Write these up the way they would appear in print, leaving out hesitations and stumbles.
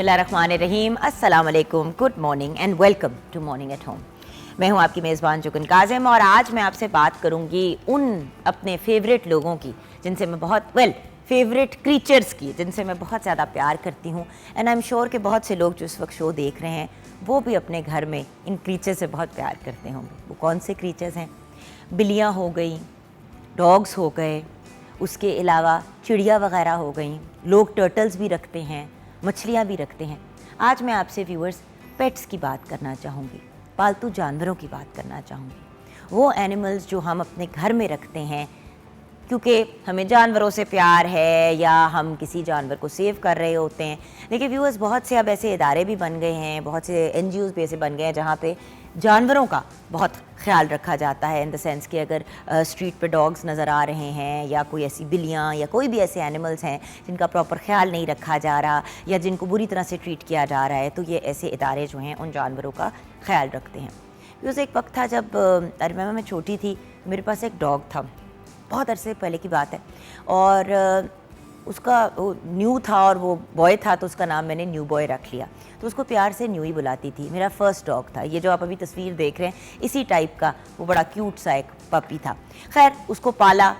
बिस्मिल्लाहिर्रहमानिर्रहीम, अस्सलाम वालेकुम, good morning and welcome to morning at home. मैं हूं आपकी मेज़बान जुगन काज़िम और आज मैं आपसे बात करूंगी उन अपने फेवरेट लोगों की जिनसे मैं बहुत फेवरेट क्रीचर्स की जिनसे मैं बहुत ज़्यादा प्यार करती हूँ। एंड आई एम श्योर कि बहुत से लोग जो इस वक्त शो देख रहे हैं वो भी अपने घर में इन क्रीचर्स से बहुत प्यार करते होंगे। वो कौन से क्रीचर्स हैं? बिल्लियाँ हो गई, डॉग्स हो गए, उसके अलावा चिड़िया वगैरह हो गई, लोग टर्टल्स भी रखते हैं, मछलियाँ भी रखते हैं। आज मैं आपसे व्यूअर्स पेट्स की बात करना चाहूँगी, पालतू जानवरों की बात करना चाहूँगी। वो एनिमल्स जो हम अपने घर में रखते हैं क्योंकि हमें जानवरों से प्यार है या हम किसी जानवर को सेव कर रहे होते हैं। लेकिन व्यूअर्स बहुत से अब ऐसे इदारे भी बन गए हैं, बहुत से NGOs भी ऐसे बन गए हैं जहाँ पे जानवरों का बहुत ख्याल रखा जाता है। इन द सेंस कि अगर स्ट्रीट पे डॉग्स नज़र आ रहे हैं या कोई ऐसी बिल्लियाँ या कोई भी ऐसे एनिमल्स हैं जिनका प्रॉपर ख्याल नहीं रखा जा रहा या जिनको बुरी तरह से ट्रीट किया जा रहा है, तो ये ऐसे इदारे जो हैं उन जानवरों का ख्याल रखते हैं। बिकॉज़ एक वक्त था जब मैं छोटी थी, मेरे पास एक डॉग था, बहुत अरसे पहले की बात है, और उसका वो न्यू था और वो बॉय था तो उसका नाम मैंने न्यू बॉय रख लिया। तो उसको प्यार से न्यू ही बुलाती थी। मेरा फर्स्ट डॉग था ये, जो आप अभी तस्वीर देख रहे हैं, इसी टाइप का वो बड़ा क्यूट सा एक पपी था। खैर उसको पाला,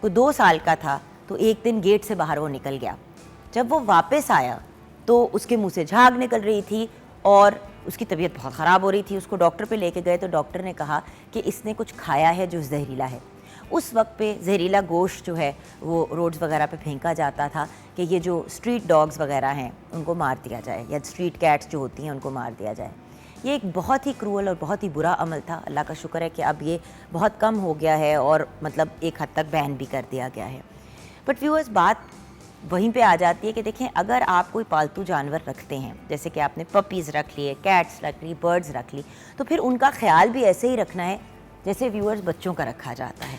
वो 2 साल का था, तो एक दिन गेट से बाहर वो निकल गया। जब वो वापस आया तो उसके मुँह से झाग निकल रही थी और उसकी तबीयत बहुत ख़राब हो रही थी। उसको डॉक्टर पे लेके गए तो डॉक्टर ने कहा कि इसने कुछ खाया है जो जहरीला है। उस वक्त पे जहरीला गोश्त जो है वो रोड्स वगैरह पे फेंका जाता था कि ये जो स्ट्रीट डॉग्स वगैरह हैं उनको मार दिया जाए या स्ट्रीट कैट्स जो होती हैं उनको मार दिया जाए। ये एक बहुत ही क्रूअल और बहुत ही बुरा अमल था। अल्लाह का शुक्र है कि अब ये बहुत कम हो गया है और मतलब एक हद तक बैन भी कर दिया गया है। बट व्यूअर्स बात वहीं पे आ जाती है कि देखें, अगर आप कोई पालतू जानवर रखते हैं, जैसे कि आपने पपीज़ रख लिए, कैट्स रख ली, बर्ड्स रख ली, तो फिर उनका ख्याल भी ऐसे ही रखना है जैसे व्यूअर्स बच्चों का रखा जाता है।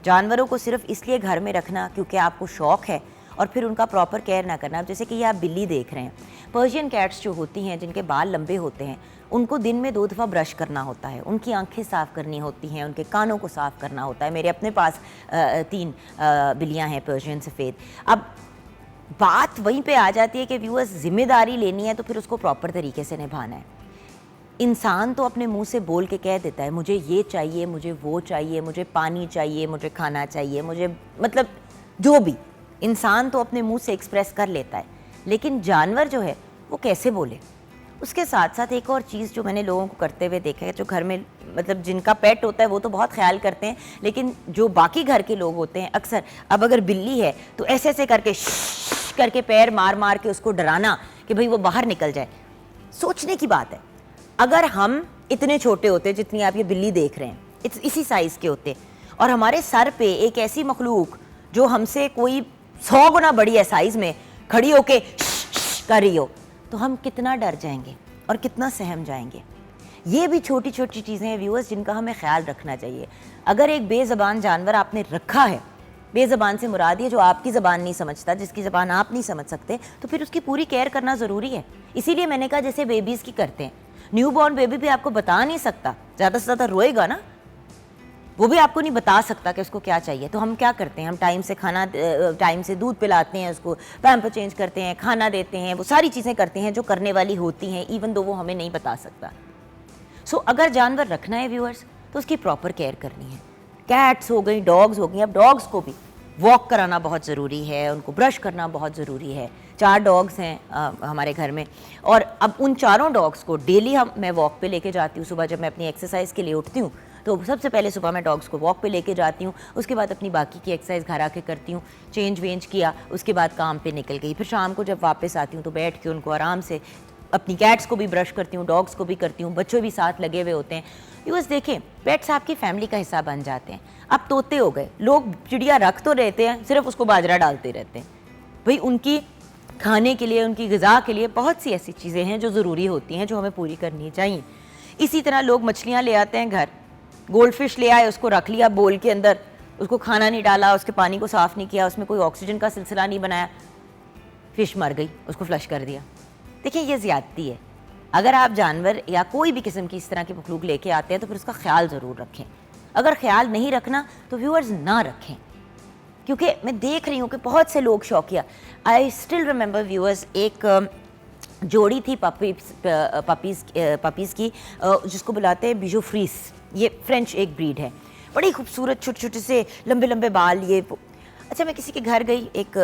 जानवरों को सिर्फ इसलिए घर में रखना क्योंकि आपको शौक़ है और फिर उनका प्रॉपर केयर ना करना। जैसे कि ये आप बिल्ली देख रहे हैं, पर्शियन कैट्स जो होती हैं जिनके बाल लंबे होते हैं, उनको दिन में 2 दफ़ा ब्रश करना होता है, उनकी आंखें साफ़ करनी होती हैं, उनके कानों को साफ़ करना होता है। मेरे अपने पास 3 बिल्लियाँ हैं पर्शियन सफ़ेद। अब बात वहीं पे आ जाती है कि व्यूअर्स ज़िम्मेदारी लेनी है तो फिर उसको प्रॉपर तरीके से निभाना है। इंसान तो अपने मुंह से बोल के कह देता है मुझे ये चाहिए, मुझे वो चाहिए, मुझे पानी चाहिए, मुझे खाना चाहिए, मुझे मतलब जो भी इंसान तो अपने मुंह से एक्सप्रेस कर लेता है। लेकिन जानवर जो है वो कैसे बोले? उसके साथ साथ एक और चीज़ जो मैंने लोगों को करते हुए देखा है, जो घर में मतलब जिनका पेट होता है वो तो बहुत ख्याल करते हैं, लेकिन जो बाकी घर के लोग होते हैं अक्सर, अब अगर बिल्ली है तो ऐसे ऐसे करके पैर मार मार के उसको डराना कि भाई वो बाहर निकल जाए। सोचने की बात है, अगर हम इतने छोटे होते जितनी आप ये बिल्ली देख रहे हैं, इसी साइज़ के होते, और हमारे सर पे एक ऐसी मखलूक जो हमसे कोई 100 गुना बड़ी है साइज़ में खड़ी होके कर रही हो, तो हम कितना डर जाएंगे और कितना सहम जाएंगे। ये भी छोटी छोटी चीज़ें हैं व्यूअर्स जिनका हमें ख्याल रखना चाहिए। अगर एक बेज़बान जानवर आपने रखा है, बेज़बान से मुराद ये जो आपकी ज़बान नहीं समझता, जिसकी ज़बान आप नहीं समझ सकते, तो फिर उसकी पूरी केयर करना ज़रूरी है। इसीलिए मैंने कहा जैसे बेबीज़ की करते हैं, न्यू बॉर्न बेबी भी आपको बता नहीं सकता, ज़्यादा से ज़्यादा रोएगा ना, वो भी आपको नहीं बता सकता कि उसको क्या चाहिए। तो हम क्या करते हैं, हम टाइम से खाना, टाइम से दूध पिलाते हैं, उसको पैम्पर चेंज करते हैं, खाना देते हैं, वो सारी चीज़ें करते हैं जो करने वाली होती हैं, इवन दो वो हमें नहीं बता सकता। सो अगर जानवर रखना है व्यूअर्स तो उसकी प्रॉपर केयर करनी है। कैट्स हो गई, डॉग्स हो गई। अब डॉग्स को भी वॉक कराना बहुत ज़रूरी है, उनको ब्रश करना बहुत ज़रूरी है। 4 डॉग्स हैं हमारे घर में, और अब उन 4 डॉग्स को डेली मैं वॉक पे लेके जाती हूँ। सुबह जब मैं अपनी एक्सरसाइज के लिए उठती हूँ तो सबसे पहले सुबह मैं डॉग्स को वॉक पे लेके जाती हूँ, उसके बाद अपनी बाकी की एक्सरसाइज घर आके करती हूँ, चेंज वेंज किया, उसके बाद काम पे निकल गई। फिर शाम को जब वापस आती हूँ तो बैठ के उनको आराम से, अपनी कैट्स को भी ब्रश करती हूँ, डॉग्स को भी करती हूँ, बच्चों भी साथ लगे हुए होते हैं। व्यूअर्स देखें, पेट्स आपकी फैमिली का हिस्सा बन जाते हैं। अब तोते हो गए, लोग चिड़िया रख तो रहते हैं, सिर्फ उसको बाजरा डालते रहते हैं। भाई उनकी खाने के लिए, उनकी ग़िज़ा के लिए बहुत सी ऐसी चीज़ें हैं जो ज़रूरी होती हैं, जो हमें पूरी करनी चाहिए। इसी तरह लोग मछलियाँ ले आते हैं घर, गोल्ड फिश ले आए, उसको रख लिया बोल के अंदर, उसको खाना नहीं डाला, उसके पानी को साफ़ नहीं किया, उसमें कोई ऑक्सीजन का सिलसिला नहीं बनाया, फ़िश मर गई, उसको फ्लश कर दिया। देखिए ये ज़्यादती है। अगर आप जानवर या कोई भी किस्म की इस तरह की मखलूक लेके आते हैं तो फिर उसका ख्याल ज़रूर रखें। अगर ख्याल नहीं रखना तो व्यूअर्स ना रखें, क्योंकि मैं देख रही हूँ कि बहुत से लोग शौकिया। आई स्टिल रिमेंबर व्यूअर्स, एक जोड़ी थी पपीज़ की, जिसको बुलाते हैं बिजो फ्रीस। ये फ्रेंच एक ब्रीड है, बड़ी खूबसूरत, छोटे छोटे से लंबे लंबे बाल ये। अच्छा, मैं किसी के घर गई, एक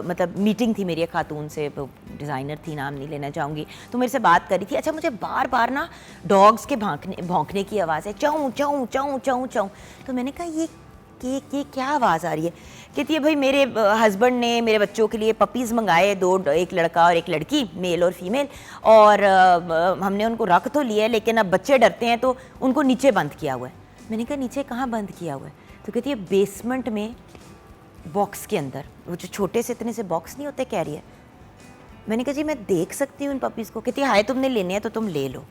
मतलब मीटिंग थी मेरी एक खातून से, डिज़ाइनर थी, नाम नहीं लेना चाहूँगी, तो मेरे से बात करी थी। अच्छा, मुझे बार बार ना डॉग्स के भौंकने की आवाज़ है, चाऊँ चाऊँ चाऊँ चाऊँ चाऊँ। तो मैंने कहा ये क्या आवाज़ आ रही है? कहती है भाई मेरे हस्बैंड ने मेरे बच्चों के लिए पपीज़ मंगाए, दो, एक लड़का और एक लड़की, मेल और फीमेल, और हमने उनको रख तो लिया है, लेकिन अब बच्चे डरते हैं तो उनको नीचे बंद किया हुआ है। मैंने कहा नीचे कहाँ बंद किया हुआ है? तो कहती है बेसमेंट में बॉक्स के अंदर, वो जो छोटे से इतने से बॉक्स नहीं होते कैरियर। मैंने कहा जी मैं देख सकती हूँ इन पपीज़ को? कहती है हाय तुमने लेने हैं तो तुम ले लो।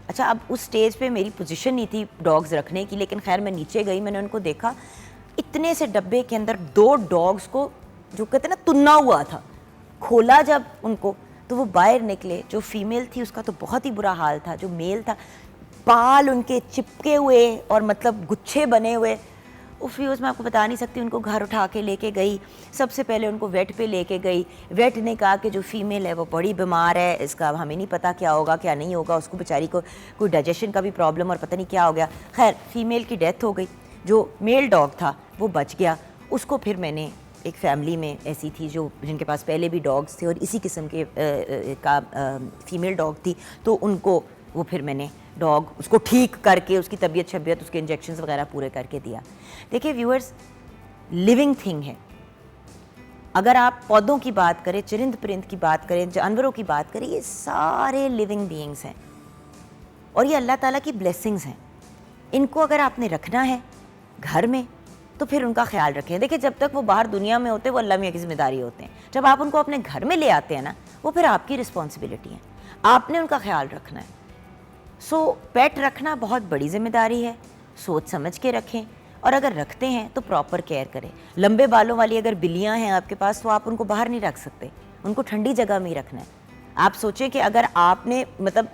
अच्छा, अब उस स्टेज पे मेरी पोजीशन नहीं थी डॉग्स रखने की, लेकिन खैर मैं नीचे गई, मैंने उनको देखा, इतने से डब्बे के अंदर 2 डॉग्स को, जो कहते हैं ना तुन्ना हुआ था, खोला जब उनको तो वो बाहर निकले। जो फीमेल थी उसका तो बहुत ही बुरा हाल था, जो मेल था बाल उनके चिपके हुए और मतलब गुच्छे बने हुए। उस व्यूज़ मैं आपको बता नहीं सकती। उनको घर उठा के लेके गई, सबसे पहले उनको वेट पे लेके गई। वेट ने कहा कि जो फीमेल है वो बड़ी बीमार है, इसका हमें नहीं पता क्या होगा क्या नहीं होगा, उसको बेचारी को कोई डाइजेशन का भी प्रॉब्लम और पता नहीं क्या हो गया। खैर फीमेल की डेथ हो गई, जो मेल डॉग था वो बच गया। उसको फिर मैंने एक फैमिली में ऐसी थी जो जिनके पास पहले भी डॉग्स थे और इसी किस्म के फीमेल डॉग थी, तो उनको वो फिर मैंने डॉग उसको ठीक करके उसकी तबीयत शबीयत उसके इंजेक्शंस वगैरह पूरे करके दिया। देखिए व्यूअर्स, लिविंग थिंग है। अगर आप पौधों की बात करें, चरिंद परिंद की बात करें, जानवरों की बात करें, ये सारे लिविंग बीइंग्स हैं और ये अल्लाह ताला की ब्लेसिंग्स हैं। इनको अगर आपने रखना है घर में तो फिर उनका ख्याल रखें। देखिए जब तक वो बाहर दुनिया में होते हैं वो अल्लाह मियाँ की जिम्मेदारी होते हैं। जब आप उनको अपने घर में ले आते हैं ना, वो फिर आपकी रिस्पॉन्सिबिलिटी है, आपने उनका ख्याल रखना है। सो पेट रखना बहुत बड़ी जिम्मेदारी है, सोच समझ के रखें और अगर रखते हैं तो प्रॉपर केयर करें। लंबे बालों वाली अगर बिल्लियाँ हैं आपके पास तो आप उनको बाहर नहीं रख सकते, उनको ठंडी जगह में ही रखना है। आप सोचें कि अगर आपने मतलब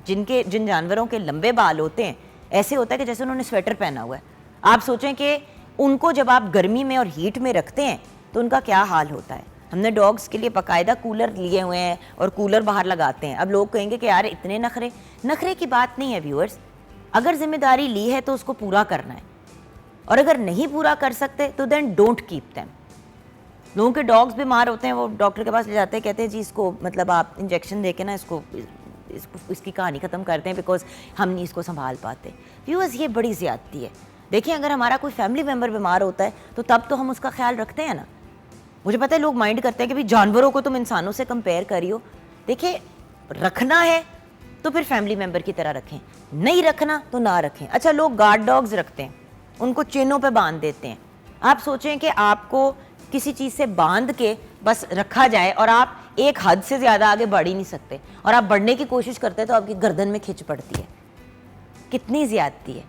जिन जानवरों के लंबे बाल होते हैं, ऐसे होता है कि जैसे उन्होंने स्वेटर पहना हुआ है। आप सोचें कि उनको जब आप गर्मी में और हीट में रखते हैं तो उनका क्या हाल होता है। हमने डॉग्स के लिए बाकायदा कूलर लिए हुए हैं और कूलर बाहर लगाते हैं। अब लोग कहेंगे कि यार इतने नखरे की बात नहीं है व्यूअर्स। अगर जिम्मेदारी ली है तो उसको पूरा करना है और अगर नहीं पूरा कर सकते तो देन डोंट कीप देम। लोगों के डॉग्स बीमार होते हैं, वो डॉक्टर के पास ले जाते हैं, कहते हैं जी इसको मतलब आप इंजेक्शन दे के ना इसकी कहानी ख़त्म करते हैं बिकॉज हम नहीं इसको संभाल पाते। व्यूअर्स, ये बड़ी ज़्यादती है। देखिए अगर हमारा कोई फैमिली मेम्बर बीमार होता है तो तब तो हम उसका ख्याल रखते हैं ना। मुझे पता है लोग माइंड करते हैं कि भाई जानवरों को तुम इंसानों से कंपेयर करियो। देखिए रखना है तो फिर फैमिली मेम्बर की तरह रखें, नहीं रखना तो ना रखें। अच्छा, लोग गार्ड डॉग्स रखते हैं, उनको चेनों पे बांध देते हैं। आप सोचें कि आपको किसी चीज़ से बांध के बस रखा जाए और आप एक हद से ज़्यादा आगे बढ़ ही नहीं सकते और आप बढ़ने की कोशिश करते हैं तो आपकी गर्दन में खिंच पड़ती है। कितनी ज़्यादती है।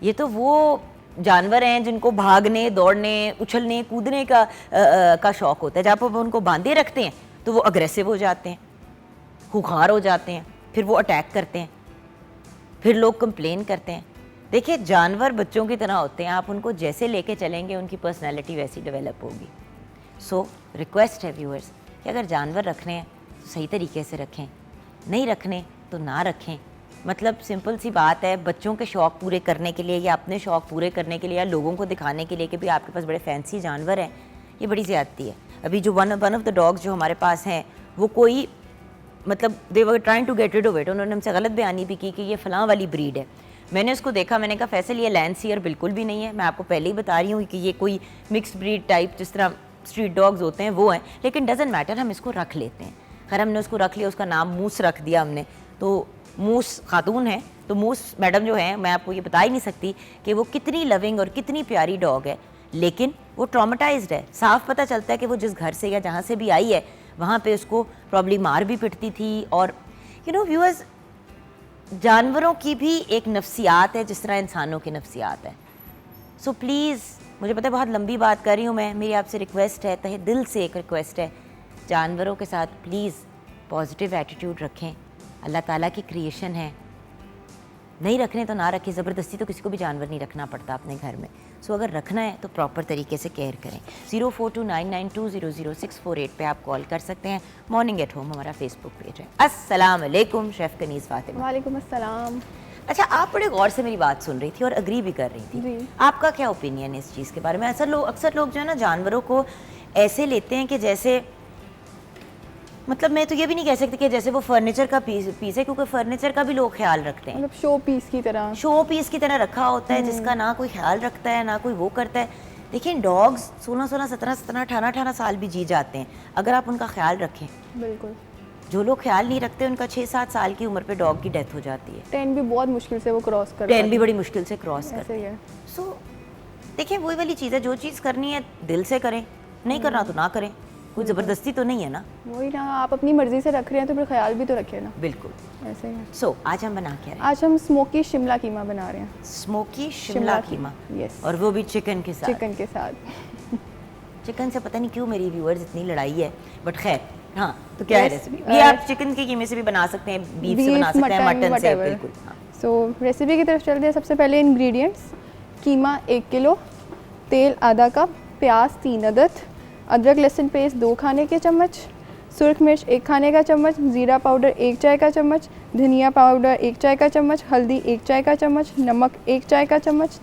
ये तो वो जानवर हैं जिनको भागने, दौड़ने, उछलने, कूदने का शौक़ होता है। जब आप उनको बांधे रखते हैं तो वो अग्रेसिव हो जाते हैं, खुखार हो जाते हैं, फिर वो अटैक करते हैं, फिर लोग कंप्लेन करते हैं। देखिए जानवर बच्चों की तरह होते हैं, आप उनको जैसे लेके चलेंगे उनकी पर्सनैलिटी वैसी डेवलप होगी। सो रिक्वेस्ट है व्यूअर्स कि अगर जानवर रखने हैं तो सही तरीके से रखें, नहीं रखने तो ना रखें। मतलब सिंपल सी बात है, बच्चों के शौक़ पूरे करने के लिए या अपने शौक़ पूरे करने के लिए या लोगों को दिखाने के लिए कि भाई आपके पास बड़े फैंसी जानवर हैं, ये बड़ी ज़्यादती है। अभी जो वन ऑफ द डॉग्स जो हमारे पास हैं वो कोई मतलब they were trying to get rid of it, उन्होंने हमसे गलत बयानी भी की कि ये फ़लाँ वाली ब्रीड है। मैंने उसको देखा, मैंने कहा फैसल ये लैंडसियर बिल्कुल भी नहीं है। मैं आपको पहले ही बता रही हूँ कि ये कोई मिक्स्ड ब्रीड टाइप जिस तरह स्ट्रीट डॉग्स होते हैं वो हैं, लेकिन डजेंट मैटर, हम इसको रख लेते हैं। खैर हमने उसको रख लिया, उसका नाम मूस रख दिया हमने। तो मूस खातून है, तो मूस मैडम जो है, मैं आपको ये बता ही नहीं सकती कि वो कितनी लविंग और कितनी प्यारी डॉग है, लेकिन वो ट्रॉमेटाइज्ड है। साफ पता चलता है कि वो जिस घर से या जहाँ से भी आई है वहाँ पे उसको प्रॉब्लम मार भी पिटती थी। और यू नो व्यूअर्स, जानवरों की भी एक नफ्सियात है जिस तरह इंसानों की नफ्सियात है। सो प्लीज़, मुझे पता है बहुत लंबी बात कर रही हूँ मैं, मेरी आपसे रिक्वेस्ट है, तहे दिल से एक रिक्वेस्ट है, जानवरों के साथ प्लीज़ पॉजिटिव एटीट्यूड रखें। अल्लाह ताला की क्रिएशन है, नहीं रखने तो ना रखें, ज़बरदस्ती तो किसी को भी जानवर नहीं रखना पड़ता अपने घर में। सो अगर रखना है तो प्रॉपर तरीके से केयर करें। 042992000648 पे आप कॉल कर सकते हैं। मॉर्निंग एट होम हमारा फेसबुक पेज है। अस्सलाम वालेकुम शेफ़ कनीज़ फातिमा। वालेकुम अस्सलाम। अच्छा, आप बड़े गौर से मेरी बात सुन रही थी और अग्री भी कर रही थी। जी। आपका क्या ओपिनियन है इस चीज़ के बारे में? अक्सर लोग जो है ना जानवरों को ऐसे लेते हैं कि जैसे, मतलब मैं तो ये भी नहीं कह सकती कि जैसे वो फर्नीचर का पीस है, क्योंकि फर्नीचर का भी लोग ख्याल रखते हैं, मतलब शो पीस की तरह, शो पीस की तरह रखा होता है जिसका ना कोई ख्याल रखता है ना कोई वो करता है। देखिए डॉग्स 16-16, 17-17, 18-18 साल भी जी जाते हैं अगर आप उनका ख्याल रखें। बिल्कुल। जो लोग ख्याल नहीं रखते उनका 6-7 साल की उम्र पे डॉग की डेथ हो जाती है। 10 भी बहुत मुश्किल से वो क्रॉस कर 10 भी बड़ी मुश्किल से क्रॉस करते ऐसे ही हैं। है। सो देखिए वही वाली चीज़ है, जो चीज़ करनी है दिल से करें, नहीं करना तो ना करें, कोई ज़बरदस्ती तो नहीं है ना। वही ना, आप अपनी मर्जी से रख रहे हैं तो फिर ख्याल भी तो रखें ना। बिल्कुल। ऐसे ही है। सो आज हम बना क्या रहे हैं? आज हम स्मोकी शिमला कीमा बना रहे हैं। स्मोकी शिमला कीमा। यस। और वो भी चिकन के साथ। चिकन के साथ। चिकन से पता नहीं क्यों मेरी व्यूअर्स इतनी लड़ाई है, बट खैर हाँ, तो क्या है Yes, रेसिपी? ये आप चिकन के कीमे से भी बना सकते हैं, बीफ से बना सकते हैं, मटन से, बिल्कुल। हाँ। सो रेसिपी की तरफ चलते हैं। सबसे पहले इंग्रेडिएंट्स: कीमा 1 किलो, तेल आधा कप, प्याज 3 अदद, अदरक लहसुन पेस्ट 2 खाने के चम्मच, सुरख मिर्च 1 खाने का चम्मच, जीरा पाउडर 1 चाय का चम्मच, धनिया पाउडर 1 चाय का चम्मच, हल्दी 1 चाय का चम्मच, नमक 1 चाय का चम्मच,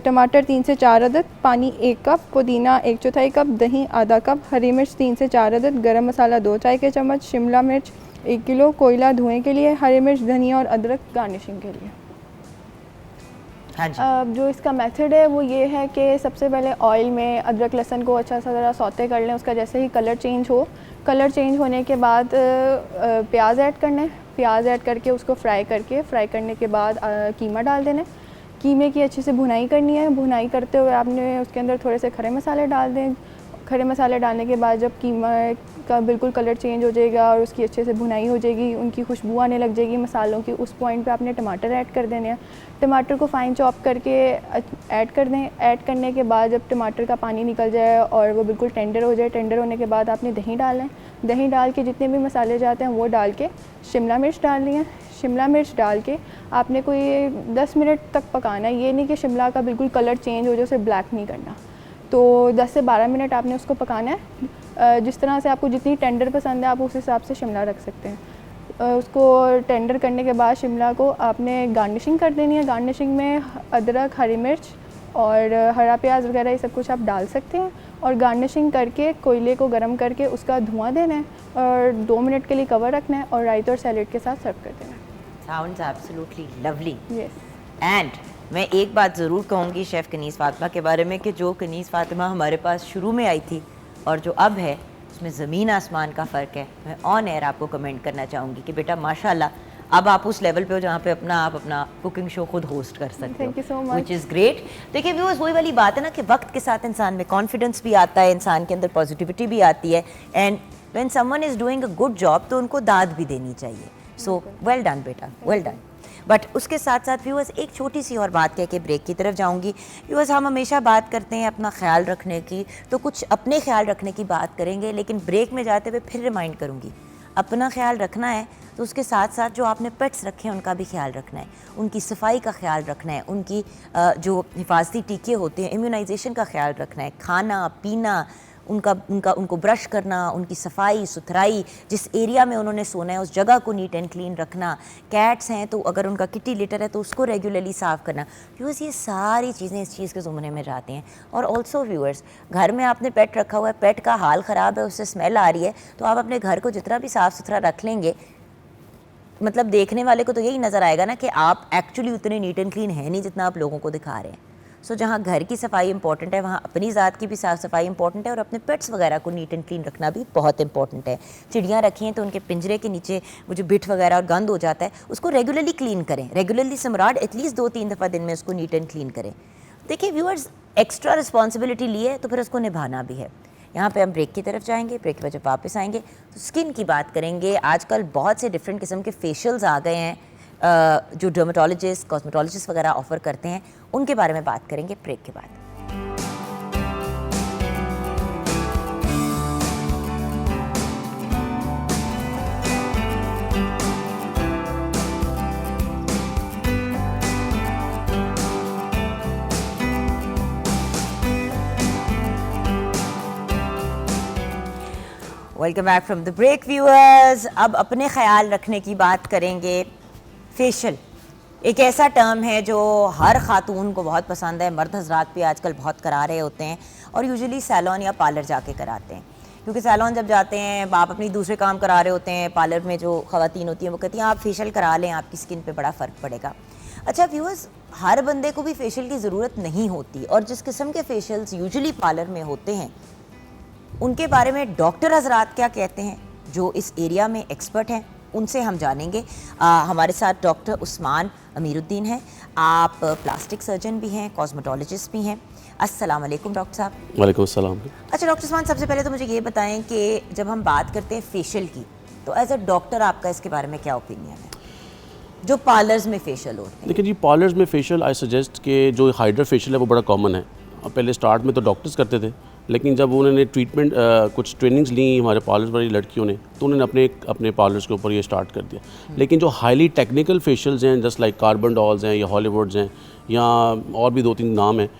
टमाटर 3 से 4 अदद, पानी 1 कप, पुदीना 1/4 कप, दही आधा कप, हरी मिर्च 3 से 4 अदद, गरम मसाला 2 चाय के चम्मच, शिमला मिर्च 1 किलो, कोयला धुएँ के लिए, हरी मिर्च, धनिया और अदरक गार्निशिंग के लिए। हाँ जी। अब जो इसका मेथड है वो ये है कि सबसे पहले ऑयल में अदरक लहसुन को अच्छा सा ज़रा सौते कर लें। उसका जैसे ही कलर चेंज हो, कलर चेंज होने के बाद प्याज ऐड करना है। प्याज ऐड करके उसको फ्राई करने के बाद कीमा डाल देना है। कीमे की अच्छे से भुनाई करनी है। भुनाई करते हुए आपने उसके अंदर थोड़े से खड़े मसाले डाल दें। खड़े मसाले डालने के बाद जब कीमा का बिल्कुल कलर चेंज हो जाएगा और उसकी अच्छे से भुनाई हो जाएगी, उनकी खुशबू आने लग जाएगी मसालों की, उस पॉइंट पे आपने टमाटर ऐड कर देने हैं। टमाटर को फाइन चॉप करके ऐड कर दें। ऐड करने के बाद जब टमाटर का पानी निकल जाए और वो बिल्कुल टेंडर हो जाए, टेंडर होने के बाद आपने दही डालना है। दही डाल के जितने भी मसाले जाते हैं वो डाल के शिमला मिर्च डालनी है। शिमला मिर्च डाल के आपने कोई 10 मिनट तक पकाना है। ये नहीं कि शिमला का बिल्कुल कलर चेंज हो जाए, उसे ब्लैक नहीं करना। तो 10 से 12 मिनट आपने उसको पकाना है। जिस तरह से आपको जितनी टेंडर पसंद है आप उस हिसाब से शिमला रख सकते हैं। उसको टेंडर करने के बाद शिमला को आपने गार्निशिंग कर देनी है। गार्निशिंग में अदरक, हरी मिर्च और हरा प्याज वगैरह ये सब कुछ आप डाल सकते हैं। और गार्निशिंग करके कोयले को गर्म करके उसका धुआं देना है और 2 मिनट के लिए कवर रखना है और रायता और सैलेड के साथ सर्व कर देना है। Sounds absolutely lovely. Yes. And मैं एक बात ज़रूर कहूँगी शेफ़ कनीज़ फातिमा के बारे में कि जो कनीज़ फातिमा हमारे पास शुरू में आई थी और जो अब है उसमें ज़मीन आसमान का फ़र्क है। मैं ऑन एयर आपको कमेंट करना चाहूँगी कि बेटा माशाल्लाह अब आप उस लेवल पे हो जहाँ पे आप अपना कुकिंग शो खुद होस्ट कर सकते हो। Thank you so much. Which is great. देखिए व्यूअर्स, वही वाली बात है ना कि वक्त के साथ इंसान में कॉन्फिडेंस भी आता है, इंसान के अंदर पॉजिटिविटी भी आती है। And when someone is doing a good job तो उनको दाद भी देनी चाहिए। सो वेल डन बेटा, वेल डन। बट उसके साथ साथ व्यूअर्स एक छोटी सी और बात कह के ब्रेक की तरफ जाऊंगी। व्यूअर्स, हम हमेशा बात करते हैं अपना ख्याल रखने की, तो कुछ अपने ख्याल रखने की बात करेंगे, लेकिन ब्रेक में जाते हुए फिर रिमाइंड करूंगी, अपना ख्याल रखना है तो उसके साथ साथ जो आपने पेट्स रखे हैं उनका भी ख्याल रखना है, उनकी सफाई का ख्याल रखना है, उनकी जो हिफाजती टीके होते हैं, इम्यूनाइजेशन का ख्याल रखना है, खाना पीना, उनको ब्रश करना, उनकी सफाई सुथराई, जिस एरिया में उन्होंने सोना है उस जगह को नीट एंड क्लीन रखना। कैट्स हैं तो अगर उनका किटी लिटर है तो उसको रेगुलरली साफ़ करना। व्यूअर्स, ये सारी चीज़ें इस चीज़ के ज़ुमरे में जाती हैं। और ऑल्सो व्यूअर्स, घर में आपने पेट रखा हुआ है, पेट का हाल ख़राब है, उससे स्मेल आ रही है, तो आप अपने घर को जितना भी साफ़ सुथरा रख लेंगे, मतलब देखने वाले को तो यही नज़र आएगा ना कि आप एक्चुअली उतने नीट एंड क्लीन है नहीं जितना आप लोगों को दिखा रहे हैं। सो जहाँ घर की सफाई इंपॉर्टेंट है वहाँ अपनी ज़ात की भी साफ़ सफाई इंपॉर्टेंट है और अपने पेट्स वगैरह को नीट एंड क्लीन रखना भी बहुत इंपॉर्टेंट है। चिड़ियाँ रखी हैं तो उनके पिंजरे के नीचे वो जो बिट वगैरह और गंद हो जाता है उसको रेगुलरली क्लीन करें, रेगुलरली सम्राट एटलीस्ट 2-3 दफ़ा दिन में उसको नीट एंड क्लीन करें। देखिए व्यूअर्स, एक्स्ट्रा रिस्पॉन्सिबिलिटी ली है तो फिर उसको निभाना भी है। यहाँ पे हम ब्रेक की तरफ जाएंगे, ब्रेक के बाद जब वापस आएंगे तो स्किन की बात करेंगे। आजकल बहुत से डिफरेंट किस्म के फेशियल्स आ गए हैं जो डर्मेटोलॉजिस्ट, कॉस्मेटोलॉजिस्ट वगैरह ऑफ़र करते हैं, उनके बारे में बात करेंगे ब्रेक के बाद। Welcome back from the break viewers. अब अपने ख्याल रखने की बात करेंगे। फेशियल एक ऐसा टर्म है जो हर खातून को बहुत पसंद है, मर्द हजरात भी आजकल बहुत करा रहे होते हैं और यूजुअली सैलून या पार्लर जाके कराते हैं, क्योंकि सैलून जब जाते हैं आप अपनी दूसरे काम करा रहे होते हैं, पार्लर में जो ख़वातीन होती हैं वो कहती हैं आप फेशियल करा लें, आपकी स्किन पे बड़ा फ़र्क पड़ेगा। अच्छा व्यूअर्स, हर बंदे को भी फेशियल की ज़रूरत नहीं होती और जिस किस्म के फेशियल्स यूजुअली पार्लर में होते हैं उनके बारे में डॉक्टर हजरात क्या कहते हैं जो इस एरिया में एक्सपर्ट हैं, उनसे हम जानेंगे। हमारे साथ डॉक्टर उस्मान अमीरुद्दीन हैं, आप प्लास्टिक सर्जन भी हैं, कॉस्मेटोलॉजिस्ट भी हैं। अस्सलाम वालेकुम डॉक्टर साहब। वालेकुम अस्सलाम। अच्छा डॉक्टर उस्मान, सबसे पहले तो मुझे ये बताएं कि जब हम बात करते हैं फेशियल की तो एज अ डॉक्टर आपका इसके बारे में क्या ओपिनियन है जो पार्लर्स में फेशियल होते हैं? देखिए जी, पार्लर्स में फेशियल आई सजेस्ट कि जो हाइड्रा फेशियल है वो बड़ा कॉमन है। पहले स्टार्ट में तो डॉक्टर्स करते थे, लेकिन जब उन्होंने ट्रीटमेंट कुछ ट्रेनिंग्स ली हमारे पार्लर्स वाली लड़कियों ने, तो उन्होंने अपने पार्लर्स के ऊपर ये स्टार्ट कर दिया। लेकिन जो हाईली टेक्निकल फेशियल्स हैं, जस्ट लाइक कार्बन डॉल्स हैं या हॉलीवुड्स हैं या और भी 2-3 नाम हैं,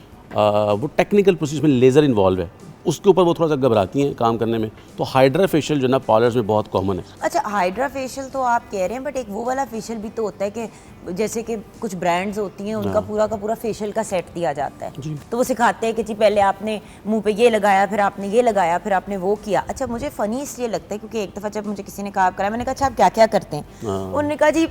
वो टेक्निकल प्रोसेस में लेज़र इन्वॉल्व है, उसके ऊपर वो थोड़ा सा घबराती हैं काम करने में। तो हाइड्रा फेशियल जो है ना पार्लर्स में बहुत कॉमन है। अच्छा, हाइड्रा फेशियल तो आप कह रहे हैं, बट एक वो वाला फेशियल भी तो होता है कि जैसे कि कुछ ब्रांड्स होती हैं उनका पूरा का पूरा फेशियल का सेट दिया जाता है, तो वो सिखाते हैं कि जी पहले आपने मुंह पे ये लगाया, फिर आपने ये लगाया, फिर आपने वो किया। अच्छा, मुझे फ़नी इसलिए लगता है क्योंकि एक दफ़ा जब मुझे किसी ने कहा आप कराया, मैंने कहा अच्छा आप क्या क्या करते हैं? उन्होंने कहा जी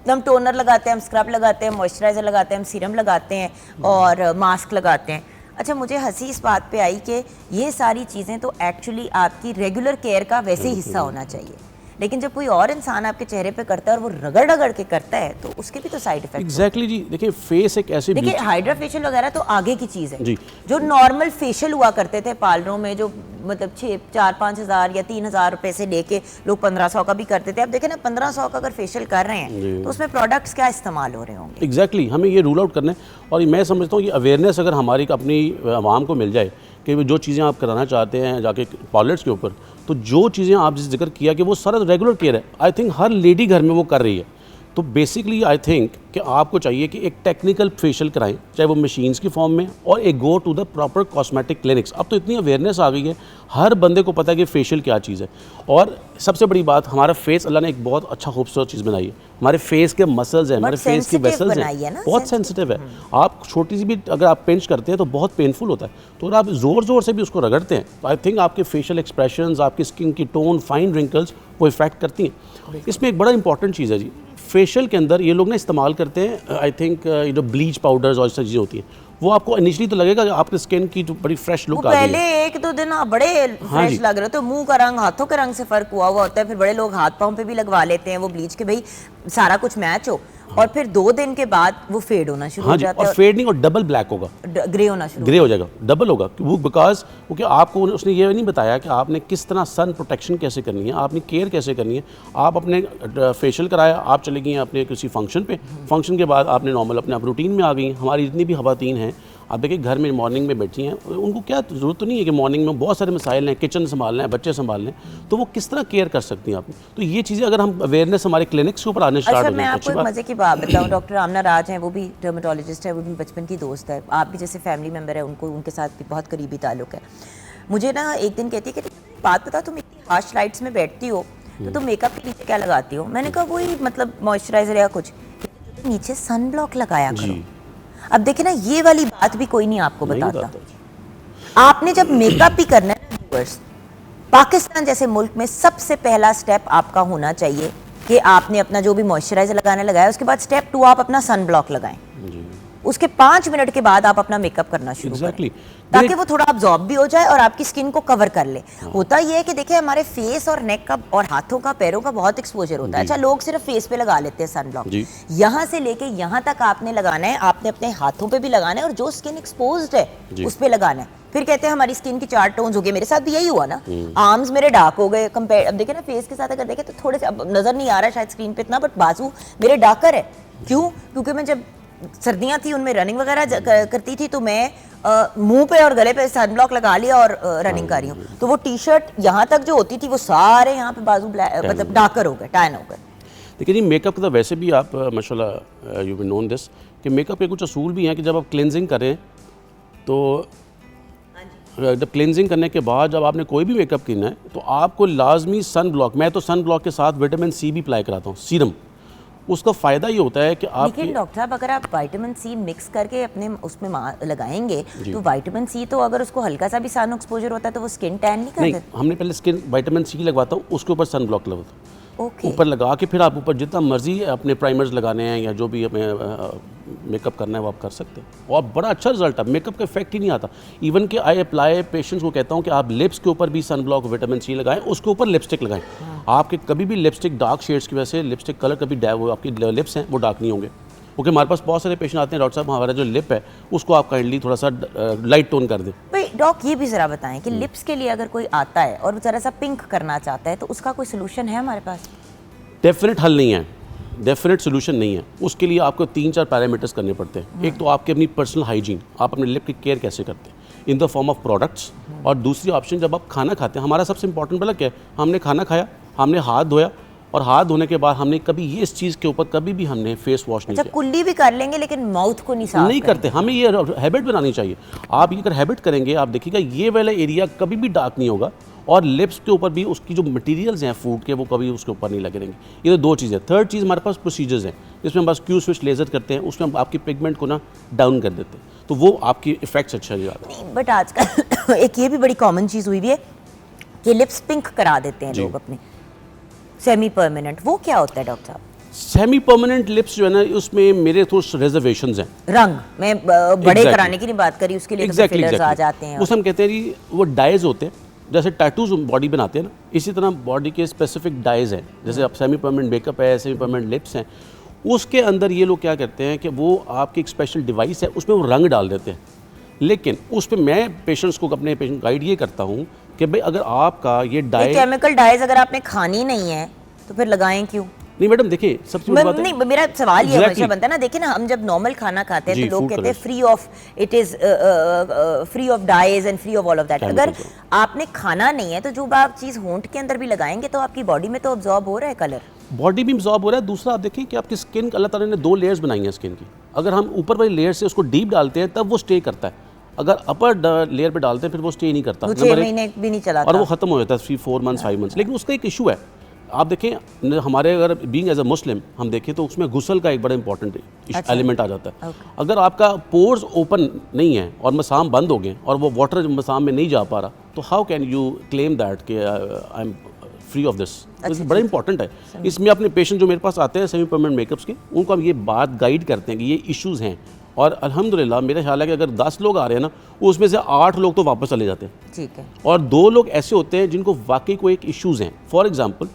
हम टोनर लगाते हैं, हम स्क्रब लगाते हैं, मॉइस्चराइज़र लगाते हैं, हम सीरम लगाते हैं और मास्क लगाते हैं। अच्छा, मुझे हंसी इस बात पे आई कि ये सारी चीज़ें तो एक्चुअली आपकी रेगुलर केयर का वैसे ही हिस्सा होना चाहिए, लेकिन जब कोई और इंसान आपके चेहरे पे करता है और वो रगड़ रगड़ के करता है तो उसके भी तो साइड इफेक्ट। एग्जैक्टली जी। देखिए फेस एक ऐसी, देखिए हाइड्रा फेशियल वगैरह तो आगे की चीज़ है जी। जो नॉर्मल फेशियल हुआ करते थे पार्लरों में, जो मतलब 4-5 हज़ार या 3,000 रुपए से लेके लोग 1500 का भी करते थे। अब देखें ना, 1500 का अगर फेशियल कर रहे हैं तो उसमें प्रोडक्ट्स क्या इस्तेमाल हो रहे होंगे? एग्जैक्टली हमें ये रूल आउट करना है। और मैं समझता हूँ ये अवेयरनेस अगर हमारी अपनी आवाम को मिल जाए कि जो चीज़ें आप कराना चाहते हैं जाके पार्लर्स के ऊपर, तो जो चीज़ें आप जिस जिक्र किया कि वो सारा रेगुलर केयर है, आई थिंक हर लेडी घर में वो कर रही है। तो बेसिकली आई थिंक कि आपको चाहिए कि एक टेक्निकल फेशियल कराएं, चाहे वो मशीन्स की फॉर्म में, और एक go to the proper cosmetic clinics. अब तो इतनी अवेयरनेस आ गई है, हर बंदे को पता है कि फेशियल क्या चीज़ है। और सबसे बड़ी बात, हमारा फेस अल्लाह ने एक बहुत अच्छा खूबसूरत चीज़ बनाई है। हमारे फेस के मसल्स हैं, हमारे फेस की वेसल्स हैं, बहुत सेंसिटिव है। आप छोटी सी भी अगर आप पिंच करते हैं तो बहुत पेनफुल होता है, तो अगर आप ज़ोर ज़ोर से भी उसको रगड़ते हैं तो आई थिंक आपके फेशियल एक्सप्रेशंस, आपकी स्किन की टोन, फाइन रिंकल्स वो इफेक्ट करती हैं। इसमें एक बड़ा इंपॉर्टेंट चीज़ है जी, फेशियल के अंदर ये लोग ना इस्तेमाल करते हैं आई थिंक जो ब्लीच पाउडर्स और ऐसी चीज़ें होती हैं, वो आपको इनिशियली तो लगेगा कि आपकी स्किन की जो बड़ी फ्रेश लुक आ गई है, पहले 1-2 दिन आप बड़े फ्रेश लग रहे हो, तो मुंह का रंग हाथों के रंग से फर्क हुआ होता है। फिर बड़े लोग हाथ पाँव पे भी लगवा लेते हैं वो ब्लीच के, भाई सारा कुछ मैच हो, और फिर 2 दिन के बाद वो फेड होना शुरू हो जाता है। और फेड नहीं, और डबल ब्लैक होगा, ग्रे होना शुरू, ग्रे हो जाएगा, डबल होगा। वो बिकॉज क्योंकि आपको उसने ये नहीं बताया कि आपने किस तरह सन प्रोटेक्शन कैसे करनी है, आपने केयर कैसे करनी है। आप अपने फेशियल कराया, आप चले गई हैं अपने किसी फंक्शन पे, फंक्शन के बाद आपने नॉर्मल अपने आप रूटीन में आ गई हैं। हमारी जितनी भी ख़वातीन हैं, आप देखिए घर में मॉर्निंग में बैठी हैं, उनको क्या ज़रूरत तो नहीं है कि मॉर्निंग में बहुत सारे मसाइल हैं, किचन संभालना है, बच्चे संभालना है, तो वो किस तरह केयर कर सकती हैं आप। तो ये चीज़ें अगर हम अवेयरनेस हमारे क्लिनिक्स के ऊपर आने स्टार्ट हो मैं आपको एक मज़े की बात बताऊं, डॉक्टर आमना राज हैं, वो भी डर्मेटोलॉजिस्ट है, वो भी बचपन की दोस्त है, आप भी जैसे फैमिली मेम्बर है, उनको उनके साथ भी बहुत करीबी ताल्लुक है। मुझे ना एक दिन कहती है कि बात बता, तुम इतनी हार्श लाइट्स में बैठती हो तो तुम मेकअप के नीचे क्या लगाती हो? मैंने कहा वही मतलब मॉइस्चराइजर या कुछ, नीचे सन ब्लॉक लगाया करो। अब देखिए ना, ये वाली बात भी कोई नहीं आपको बताता। आपने जब मेकअप भी करना है ना, पाकिस्तान जैसे मुल्क में सबसे पहला स्टेप आपका होना चाहिए कि आपने अपना जो भी मॉइस्चराइजर लगाने लगाया, उसके बाद स्टेप 2 आप अपना सन ब्लॉक लगाएं। उसके 5 मिनट के बाद आप अपना मेकअप करना शुरू करें, ताकि वो थोड़ा अब्जॉर्ब भी हो जाए और आपकी स्किन को कवर कर ले। होता ये है कि देखिए हमारे फेस और नेक का और हाथों का, पैरों का बहुत एक्सपोजर होता है। अच्छा, लोग सिर्फ फेस पे लगा लेते हैं सन ब्लॉक, यहाँ से लेके यहाँ तक आपने लगाना है, आपने अपने हाथों पे भी लगाना है और जो स्किन एक्सपोज्ड है उस पे लगाना है। फिर कहते हैं हमारी स्किन की 4 टोन्स हो गए, मेरे साथ भी यही हुआ ना, आर्म्स मेरे डार्क हो गए कंपेयर, अब देखे ना फेस के साथ अगर देखे तो थोड़े से, अब नजर नहीं आ रहा है शायद स्क्रीन पे इतना, बट बाजू मेरे डार्कर है। क्यों? क्योंकि मैं जब सर्दियाँ थी उनमें रनिंग वगैरह करती थी तो मैं मुंह पे और गले पे सन ब्लॉक लगा लिया और रनिंग कर रही हूँ, तो वो टी शर्ट यहाँ तक जो होती थी वो सारे यहाँ पे बाजू मतलब डार्कर हो गए, टैन हो गए। देखिए जी, मेकअप का तो वैसे भी आप माशाल्लाह यू विल नोन दिस कि मेकअप के कुछ असूल भी हैं कि जब आप क्लेंजिंग करें तो जब क्लिनजिंग करने के बाद जब आपने कोई भी मेकअप करना है तो आपको लाजमी सन ब्लॉक, मैं तो सन ब्लॉक के साथ विटामिन सी भी अप्लाई कराता हूँ, सीरम। उसका फ़ायदा ये होता है कि आप, लेकिन डॉक्टर साहब अगर आप विटामिन सी मिक्स करके अपने उसमें लगाएंगे तो विटामिन सी तो अगर उसको हल्का सा भी सन एक्सपोजर होता है तो वो स्किन टैन नहीं कर नहीं, देता? हमने पहले स्किन विटामिन सी लगवाता हूँ, उसके ऊपर सन ब्लॉक लगवाता हूँ, ओके। ऊपर लगा के फिर आप ऊपर जितना मर्जी अपने प्राइमर्स लगाने हैं या जो भी हमें मेकअप करना है वो आप कर सकते हैं, और बड़ा अच्छा रिजल्ट है, मेकअप का इफेक्ट ही नहीं आता। इवन कि आई अप्लाई पेशेंट्स को कहता हूँ कि आप लिप्स के ऊपर भी सन ब्लॉक विटामिन सी लगाएं, उसके ऊपर लिपस्टिक लगाएं। आपके कभी भी लिपस्टिक डार्क शेड्स की वजह से लिपस्टिक कलर कभी आपकी लिप्स हैं वो डार्क नहीं होंगे, क्योंकि हमारे पास बहुत सारे पेशेंट आते हैं, डॉक्टर साहब हमारा जो लिप है उसको आप काइंडली थोड़ा सा लाइट टोन कर दें। भाई डॉक ये भी ज़रा बताएं कि लिप्स के लिए अगर कोई आता है और ज़रा सा पिंक करना चाहता है तो उसका कोई सोल्यूशन है हमारे पास? डेफिनेट हल नहीं है, डेफिनेट सोल्यूशन नहीं है। उसके लिए आपको 3-4 पैरामीटर्स करने पड़ते हैं। एक तो आपकी अपनी पर्सनल हाइजीन, आप अपने लिप की केयर कैसे करते हैं in the form of products, और दूसरी ऑप्शन जब आप खाना खाते हैं, हमारा सबसे इंपॉर्टेंट पता क्या है, हमने खाना खाया, हमने हाथ धोया, और हाथ धोने के बाद हमने कभी ये इस चीज़ के ऊपर कभी भी हमने फेस वॉश नहीं किया। कुल्ली भी कर लेंगे लेकिन माउथ को नहीं साफ नहीं करते, हमें ये हैबिट बनानी चाहिए। आप ये अगर हैबिट करेंगे, आप देखिएगा ये वाला एरिया कभी भी डार्क नहीं होगा, और लिप्स के ऊपर भी उसकी जो मटेरियल्स हैं फूड के वो कभी उसके ऊपर नहीं लगे रहेंगे। ये तो दो चीज़ें। थर्ड चीज़ हमारे पास प्रोसीजर्स हैं जिसमें हम बस क्यू स्विच लेज़र करते हैं, उसमें हम आपकी पिगमेंट को ना डाउन कर देते हैं, तो वो आपकी इफेक्ट्स अच्छा जाता है। बट आजकल एक ये भी बड़ी कॉमन चीज़ हुई भी है कि लिप्स पिंक करा देते हैं लोग अपने सेमी परमानेंट, वो क्या होता है डॉक्टर साहब? सेमी परमानेंट लिप्स जो है ना, उसमें मेरे थोड़े रिजर्वेशंस हैं। रंग मैं बड़े कराने की नहीं बात करी, उसके लिए तो फिलर्स आ जाते हैं। उस हम कहते हैं जी वो डाइज होते हैं, जैसे टैटूज बॉडी बनाते हैं ना, इसी तरह बॉडी के स्पेसिफिक डाइज हैं। जैसे आप सेमी परमानेंट मेकअप है, सेमी परमानेंट लिप्स हैं, उसके अंदर ये लोग क्या करते हैं कि वो आपकी एक स्पेशल डिवाइस है, उसमें वो रंग डाल देते हैं। लेकिन उस पर मैं पेशेंट्स को, अपने पेशेंट गाइड ये करता हूँ कि भाई अगर आपका ये डाई, केमिकल डाइज अगर आपने खानी नहीं है तो फिर लगाएं क्यों? नहीं मैडम देखिए, सबसे बड़ी बात है, नहीं मेरा सवाल ये हमेशा बनता है ना, देखिए ना, हम जब नॉर्मल खाना खाते हैं तो लोग कहते हैं free of, it is free of dyes and free of all of that. अगर आपने खाना नहीं है तो जो आप चीज़ होंठ के अंदर भी लगाएंगे तो आपकी बॉडी में तो ऑब्जॉर्ब हो रहा है कलर, बॉडी भी ऑब्जॉर्ब हो रहा है। दूसरा आप देखिए कि आपकी स्किन, अल्लाह ताला ने 2 लेयर्स बनाई हैं स्किन की, अगर हम ऊपर वाली लेयर से उसको डीप डालते हैं तब वो स्टे करता है, अगर अपर लेयर पे डालते हैं फिर वो स्टे नहीं करता, 6 महीने भी नहीं चला और वो खत्म हो जाता है 3-4 मंथ्स 5 मंथ्स। लेकिन उसका एक इशू है, आप देखें हमारे, अगर बीइंग एज अ मुस्लिम हम देखें तो उसमें गुस्ल का एक बड़ा इंपॉर्टेंट एलिमेंट आ जाता है। अगर आपका पोर्स ओपन नहीं है और मसाम बंद हो गए और वो वाटर मसाम में नहीं जा पा रहा, तो how can you claim that कि I am free of this? बड़ा इंपॉर्टेंट है। इसमें अपने पेशेंट जो मेरे पास आते हैं सेमी परमानेंट मेकअप्स के, उनको हम ये बात गाइड करते हैं कि ये इश्यूज़ हैं, और अल्हम्दुलिल्लाह मेरा ख्याल है कि अगर 10 लोग आ रहे हैं ना, उसमें से 8 लोग तो वापस चले जाते हैं। ठीक है। और 2 लोग ऐसे होते हैं जिनको वाकई कोई एक इश्यूज़ हैं। फॉर एग्जांपल,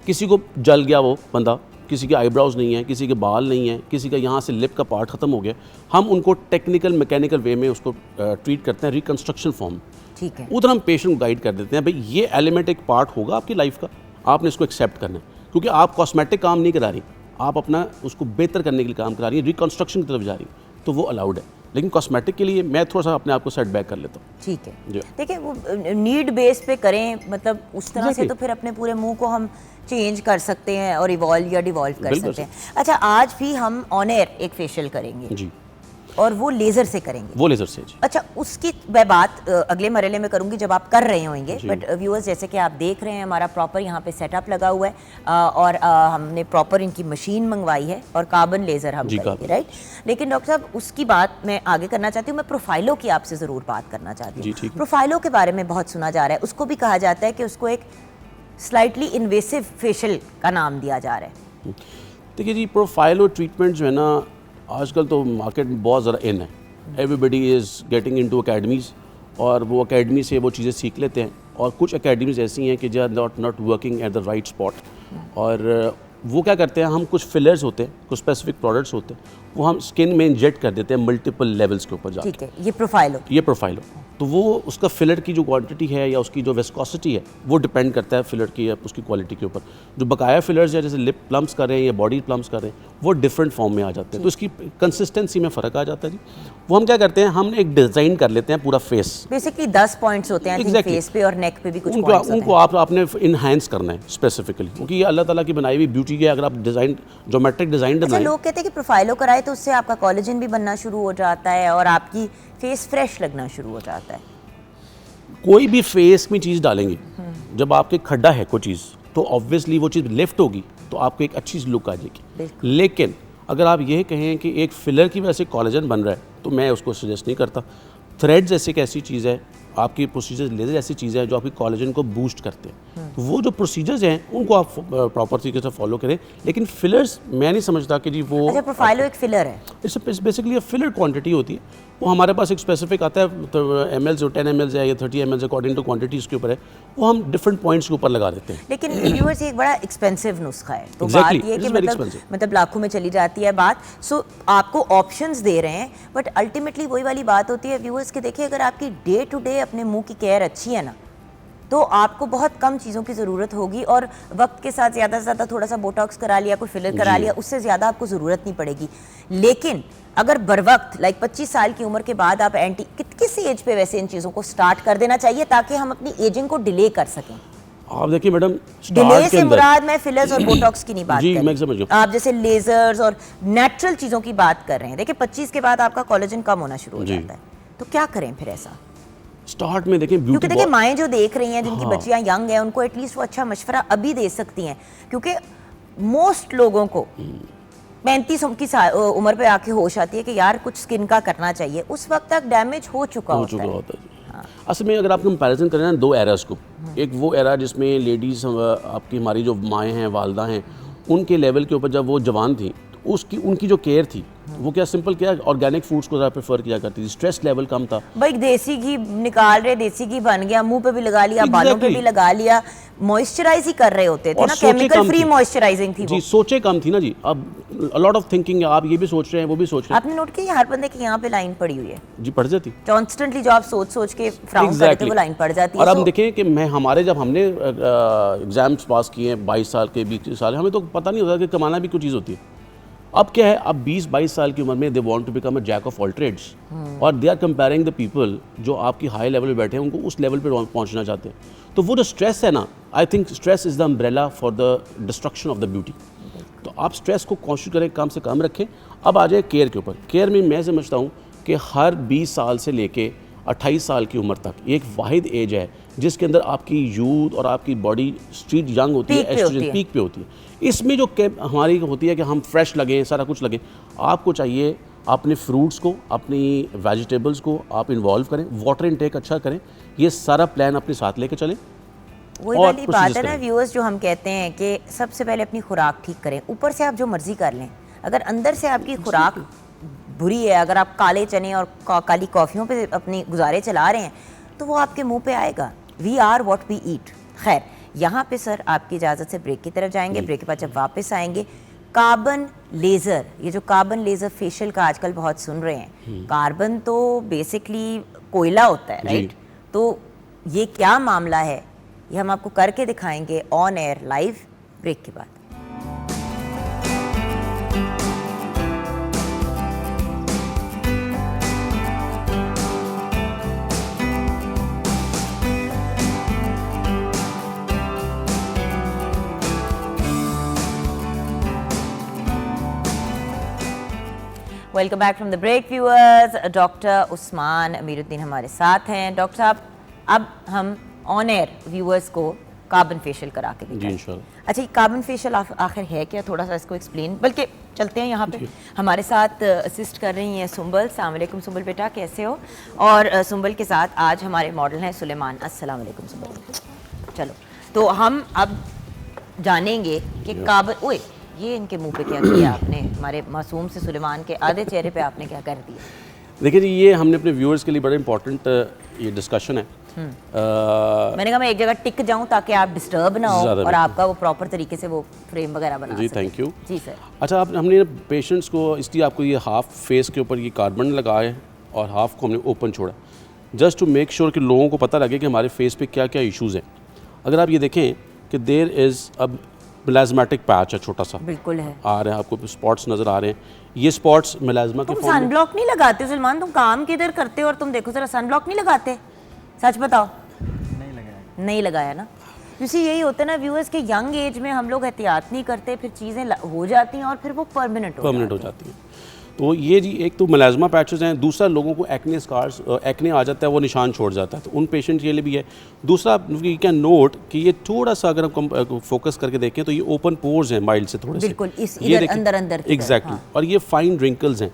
किसी को जल गया वो बंदा, किसी के आईब्राउज नहीं है, किसी के बाल नहीं है, किसी का यहाँ से लिप का पार्ट ख़त्म हो गया, हम उनको टेक्निकल मैकेनिकल वे में उसको ट्रीट करते हैं रिकन्स्ट्रक्शन फॉर्म। ठीक है। उधर हम पेशेंट को गाइड कर देते हैं, भाई ये एलिमेंट एक पार्ट होगा आपकी लाइफ का, आपने इसको एक्सेप्ट करना है, क्योंकि आप कॉस्मेटिक काम नहीं करा रही, आप अपना उसको बेहतर करने के लिए काम करा रही है, रिकन्स्ट्रक्शन की तरफ जा रही, तो वो अलाउड है। लेकिन कॉस्मेटिक के लिए मैं थोड़ा सा अपने आप को सेट बैक कर लेता हूँ। ठीक है। देखिए वो नीड बेस पे करें, मतलब उस तरह से तो फिर अपने पूरे मुंह को हम चेंज कर सकते हैं और इवॉल्व या डिवॉल्व कर सकते हैं। अच्छा, आज भी हम ऑन एयर एक फेशियल करेंगे जी, और वो लेज़र से करेंगे। वो लेज़र से जी। अच्छा, उसकी मैं बात अगले मरहले में करूंगी जब आप कर रहे होंगे, बट व्यूअर्स जैसे कि आप देख रहे हैं हमारा प्रॉपर यहाँ पे सेटअप लगा हुआ है, और हमने प्रॉपर इनकी मशीन मंगवाई है और कार्बन लेज़र हम करेंगे, राइट? लेकिन डॉक्टर साहब उसकी बात मैं आगे करना चाहती हूँ, मैं प्रोफाइलों की आपसे ज़रूर बात करना चाहती हूँ। प्रोफाइलों के बारे में बहुत सुना जा रहा है, उसको भी कहा जाता है कि उसको एक स्लाइटली इन्वेसिव फेशियल का नाम दिया जा रहा है। देखिए जी, प्रोफाइलो ट्रीटमेंट जो है ना, आजकल तो मार्केट में बहुत ज़्यादा इन है, everybody is getting into academies, और वो अकेडमी से वो चीज़ें सीख लेते हैं, और कुछ अकेडमीज़ ऐसी हैं कि जो are not working at the right spot, और वो क्या करते हैं, हम कुछ फिलर्स होते हैं, कुछ स्पेसिफिक प्रोडक्ट्स होते हैं, वो हम स्किन में इंजेक्ट कर देते हैं मल्टीपल लेवल्स के ऊपर जाके। ठीक है, ये प्रोफाइलो तो वो उसका फिलर की जो क्वांटिटी है या उसकी जो विस्कोसिटी है वो डिपेंड करता है फिलर की या उसकी क्वालिटी के ऊपर। जो बकाया फिलर्स है, जैसे लिप प्लम्स कर रहे हैं या बॉडी प्लम्स कर रहे हैं, वो डिफरेंट फॉर्म में आ जाते हैं, तो इसकी कंसिस्टेंसी में फ़र्क आ जाता है जी। वो हम क्या करते हैं, हम एक डिज़ाइन कर लेते हैं पूरा फेस, बेसिकली 10 पॉइंट्स होते हैं फेस पे और नेक पे भी कुछ पॉइंट्स उनको आपने इनहैंस करना है स्पेसिफिकली, क्योंकि ये अल्लाह ताला की बनाई हुई ब्यूटी है। अगर आप डिज़ाइन ज्योमेट्रिक डिज़ाइन बनाएं, लोग कहते हैं कि प्रोफाइलो कराए तो उससे आपका कोलेजन भी बनना शुरू हो जाता है और आपकी फेस फ्रेश लगना शुरू हो जाता है। कोई भी फेस में चीज़ डालेंगे, जब आपके खड्डा है कोई चीज़ तो ऑब्वियसली वो चीज़ लिफ्ट होगी तो आपको एक अच्छी लुक आ जाएगी। लेकिन अगर आप ये कहें कि एक फिलर की वजह से कोलेजन बन रहा है तो मैं उसको सजेस्ट नहीं करता। थ्रेड्स ऐसी एक ऐसी चीज़ है, आपकी प्रोसीजर्स लेजर ऐसी चीज़ है जो आपकी कोलेजन को बूस्ट करते हैं। तो वो जो प्रोसीजर्स हैं उनको आप प्रॉपर तरीके से फॉलो करें। लेकिन फिलर्स मैं नहीं समझता कि जी वो अच्छा, प्रोफाइलो एक फिलर है। इट्स बेसिकली फिलर क्वांटिटी होती है। वो हमारे पास एक स्पेसिफिक आता है, तो एम एल जो 10 ml है या 30 ml अकॉर्डिंग टू क्वांटिटी उसके ऊपर है, वो हम डिफरेंट पॉइंट्स के ऊपर लगा देते हैं। लेकिन व्यूअर्स एक बड़ा एक्सपेंसिव नुस्खा है, तो Exactly, बात ये है it कि is very मतलब लाखों में चली जाती है बात। सो आपको ऑप्शंस दे रहे हैं, बट अल्टीमेटली वही वाली बात होती है व्यूअर्स कि देखिए अगर आपकी डे टू डे अपने मुंह की केयर अच्छी है ना, तो आपको बहुत कम चीज़ों की ज़रूरत होगी और वक्त के साथ ज़्यादा से ज़्यादा थोड़ा सा बोटॉक्स करा लिया, कोई फिलर करा लिया, उससे ज़्यादा आपको ज़रूरत नहीं पड़ेगी। लेकिन अगर बर वक्त लाइक 25 साल की उम्र के बाद आप किस एज पे वैसे इन चीज़ों को स्टार्ट कर देना चाहिए ताकि हम अपनी एजिंग को डिले कर सकें? आप देखिए मैडम, डिले से मुराद मैं फिलर्स और बोटॉक्स की नहीं बात जी, कर मैं रही, समझ गया। आप जैसे लेजर्स और नेचुरल चीज़ों की बात कर रहे हैं। देखिए 25 के बाद आपका कोलेजन कम होना शुरू हो जाता है, तो क्या करें फिर ऐसा? स्टार्ट में देखें, क्योंकि देखिए माएँ जो देख रही हैं जिनकी हाँ। बच्चियां यंग हैं, उनको एटलीस्ट वो अच्छा मशवरा अभी दे सकती हैं, क्योंकि मोस्ट लोगों को 35 की उम्र पे आके होश आती है कि यार कुछ स्किन का करना चाहिए, उस वक्त तक डैमेज हो चुका होता है। असल में अगर आप कंपैरिजन करें ना दो एराज को, एक वो एरा जिसमें लेडीज़ आपकी हमारी जो माएँ हैं, वालदा हैं, उनके लेवल के ऊपर जब वो जवान थी तो उनकी जो केयर थी वो क्या सिंपल क्या ऑर्गेनिक फूड्स को ज़्यादा प्रेफर किया करती थी, स्ट्रेस लेवल कम था। भाई देसी घी निकाल रहे, देसी घी बन गया, मुंह पे भी लगा लिया, बालों पे भी लगा लिया, मॉइस्चराइज ही कर रहे होते थे ना, केमिकल फ्री मॉइस्चराइजिंग थी जी, सोचे कम थी ना जी। अब अ लॉट ऑफ थिंकिंग है, आप ये भी सोच रहे हैं वो भी सोच रहे हैं। आपने नोट किया हर बंदे की यहाँ पे लाइन पड़ी हुई है जी, पड़ जाती कॉन्स्टेंटली, जो आप सोच सोच के फ्राउन करते हो वो लाइन पड़ जाती है। और अब देखें कि जब हमने एग्जाम्स पास किए हैं 22 साल के 20 साल, हमें तो पता नहीं होता कि कमाना भी कुछ चीज़ होती है। अब क्या है, अब 20-22 साल की उम्र में they want to become a jack of all trades, और they are comparing the people जो आपकी हाई लेवल पे बैठे हैं, उनको उस लेवल पे पहुंचना चाहते हैं। तो वो जो स्ट्रेस है ना, I think stress is the umbrella for the destruction of the beauty. तो आप स्ट्रेस को कोशिश करें कम से कम रखें। अब आ जाए केयर के ऊपर। केयर में मैं समझता हूँ कि हर 20 साल से लेके 28 साल की उम्र तक एक वाहिद एज है जिसके अंदर आपकी यूथ और आपकी बॉडी स्ट्रीट यंग होती है, एस्ट्रोजन पीक पे होती है। इसमें जो हमारी होती है कि हम फ्रेश लगें, सारा कुछ लगें, आपको चाहिए अपने फ्रूट्स को, अपनी वेजिटेबल्स को आप इन्वॉल्व करें, वाटर इनटेक अच्छा करें, ये सारा प्लान अपने साथ लेके चलें। वही वाली बात है ना व्यूअर्स, जो हम कहते हैं कि सबसे पहले अपनी खुराक ठीक करें, ऊपर से आप जो मर्जी कर लें, अगर अंदर से आपकी खुराक बुरी है, अगर आप काले चने और काली कॉफ़ियों पे अपनी गुजारे चला रहे हैं, तो वो आपके मुंह पे आएगा। We are what we eat. खैर, यहाँ पे सर आपकी इजाज़त से ब्रेक की तरफ जाएंगे। ब्रेक के बाद जब वापस आएंगे, कार्बन लेज़र, ये जो कार्बन लेज़र फेशियल का आजकल बहुत सुन रहे हैं, कार्बन तो बेसिकली कोयला होता है, राइट? तो ये क्या मामला है, ये हम आपको करके दिखाएंगे ऑन एयर लाइव ब्रेक के बाद। Welcome back from the break viewers. Doctor Usman Amiruddin हमारे साथ हैं। डॉक्टर साहब, अब हम ऑन एयर व्यूअर्स को कार्बन फेशियल करा के दिखाएं। अच्छा, ये कार्बन फेशियल आखिर है क्या, थोड़ा सा इसको एक्सप्लेन, बल्कि चलते हैं यहाँ पे हमारे साथ असिस्ट कर रही हैं सुंबल। अस्सलाम वालेकुम सुंबल बेटा, कैसे हो? और सुंबल के साथ आज हमारे मॉडल हैं सुलेमान। अस्सलाम वालेकुम सुंबल। चलो, तो हम अब जानेंगे कि कार्बन, ओए ये इनके मुंह पे क्या किया आपने, हमारे मासूम से सुलेमान के आधे चेहरे पे आपने क्या कर दिया? देखिए जी, ये हमने अपने व्यूअर्स के लिए बड़ा इंपॉर्टेंट ये डिस्कशन है। मैंने कहा मैं एक जगह टिक जाऊं ताकि आप डिस्टर्ब ना हो और आपका वो प्रॉपर तरीके से वो फ्रेम वगैरह बना जी, थैंक यू जी सर। अच्छा, हमने पेशेंट्स को इसलिए आपको ये हाफ फेस के ऊपर ये कार्बन लगाए और हाफ को हमने ओपन छोड़ा, जस्ट टू मेक श्योर कि लोगों को पता लगे कि हमारे फेस पे क्या क्या इश्यूज़ हैं। अगर आप ये देखें कि देयर इज़ अब मिलाजमेटिक पैच है, छोटा सा बिल्कुल है, आ रहे हैं आपको, स्पॉट्स नज़र आ रहे हैं। ये स्पॉट्स मिलाजमा के फॉर्म में। सनब्लॉक नहीं लगाते सलमान, तुम काम किधर करते हो और तुम देखो जरा, सनब्लॉक नहीं लगाते? सच बताओ। नहीं लगाया ना। जैसे यही होता है ना व्यूअर्स के, यंग एज में हम लोग एहतियात नहीं करते, फिर चीज़ें हो जाती हैं और फिर वो परमानेंट हो जाती हैं। तो ये जी एक तो मलाजमा पैचेस हैं, दूसरा लोगों को एक्ने स्कार्स एक्ने आ जाता है, वो निशान छोड़ जाता है, तो उन पेशेंट के लिए भी है। दूसरा यू कैन नोट कि ये थोड़ा सा अगर हम फोकस करके देखें तो ये ओपन पोर्स हैं माइल्ड से थोड़े से, बिल्कुल इस ये इधर अंदर अंदर की तरफ, एग्जैक्टली हाँ। और ये फाइन रिंकल्स हैं,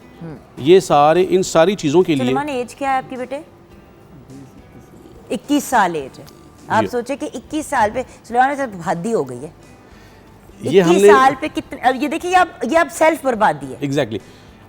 ये सारे इन सारी चीज़ों के लिए। सुलेमान एज क्या है आपकी बेटे? 21 साल एज है। आप जी। सोचे कि 21 साल पे सुलेमान से हद्दी हो गई है। ये 21 हमने साल पे कितने, अब ये देखिए ये अब सेल्फ बर्बादी है। एग्जैक्टली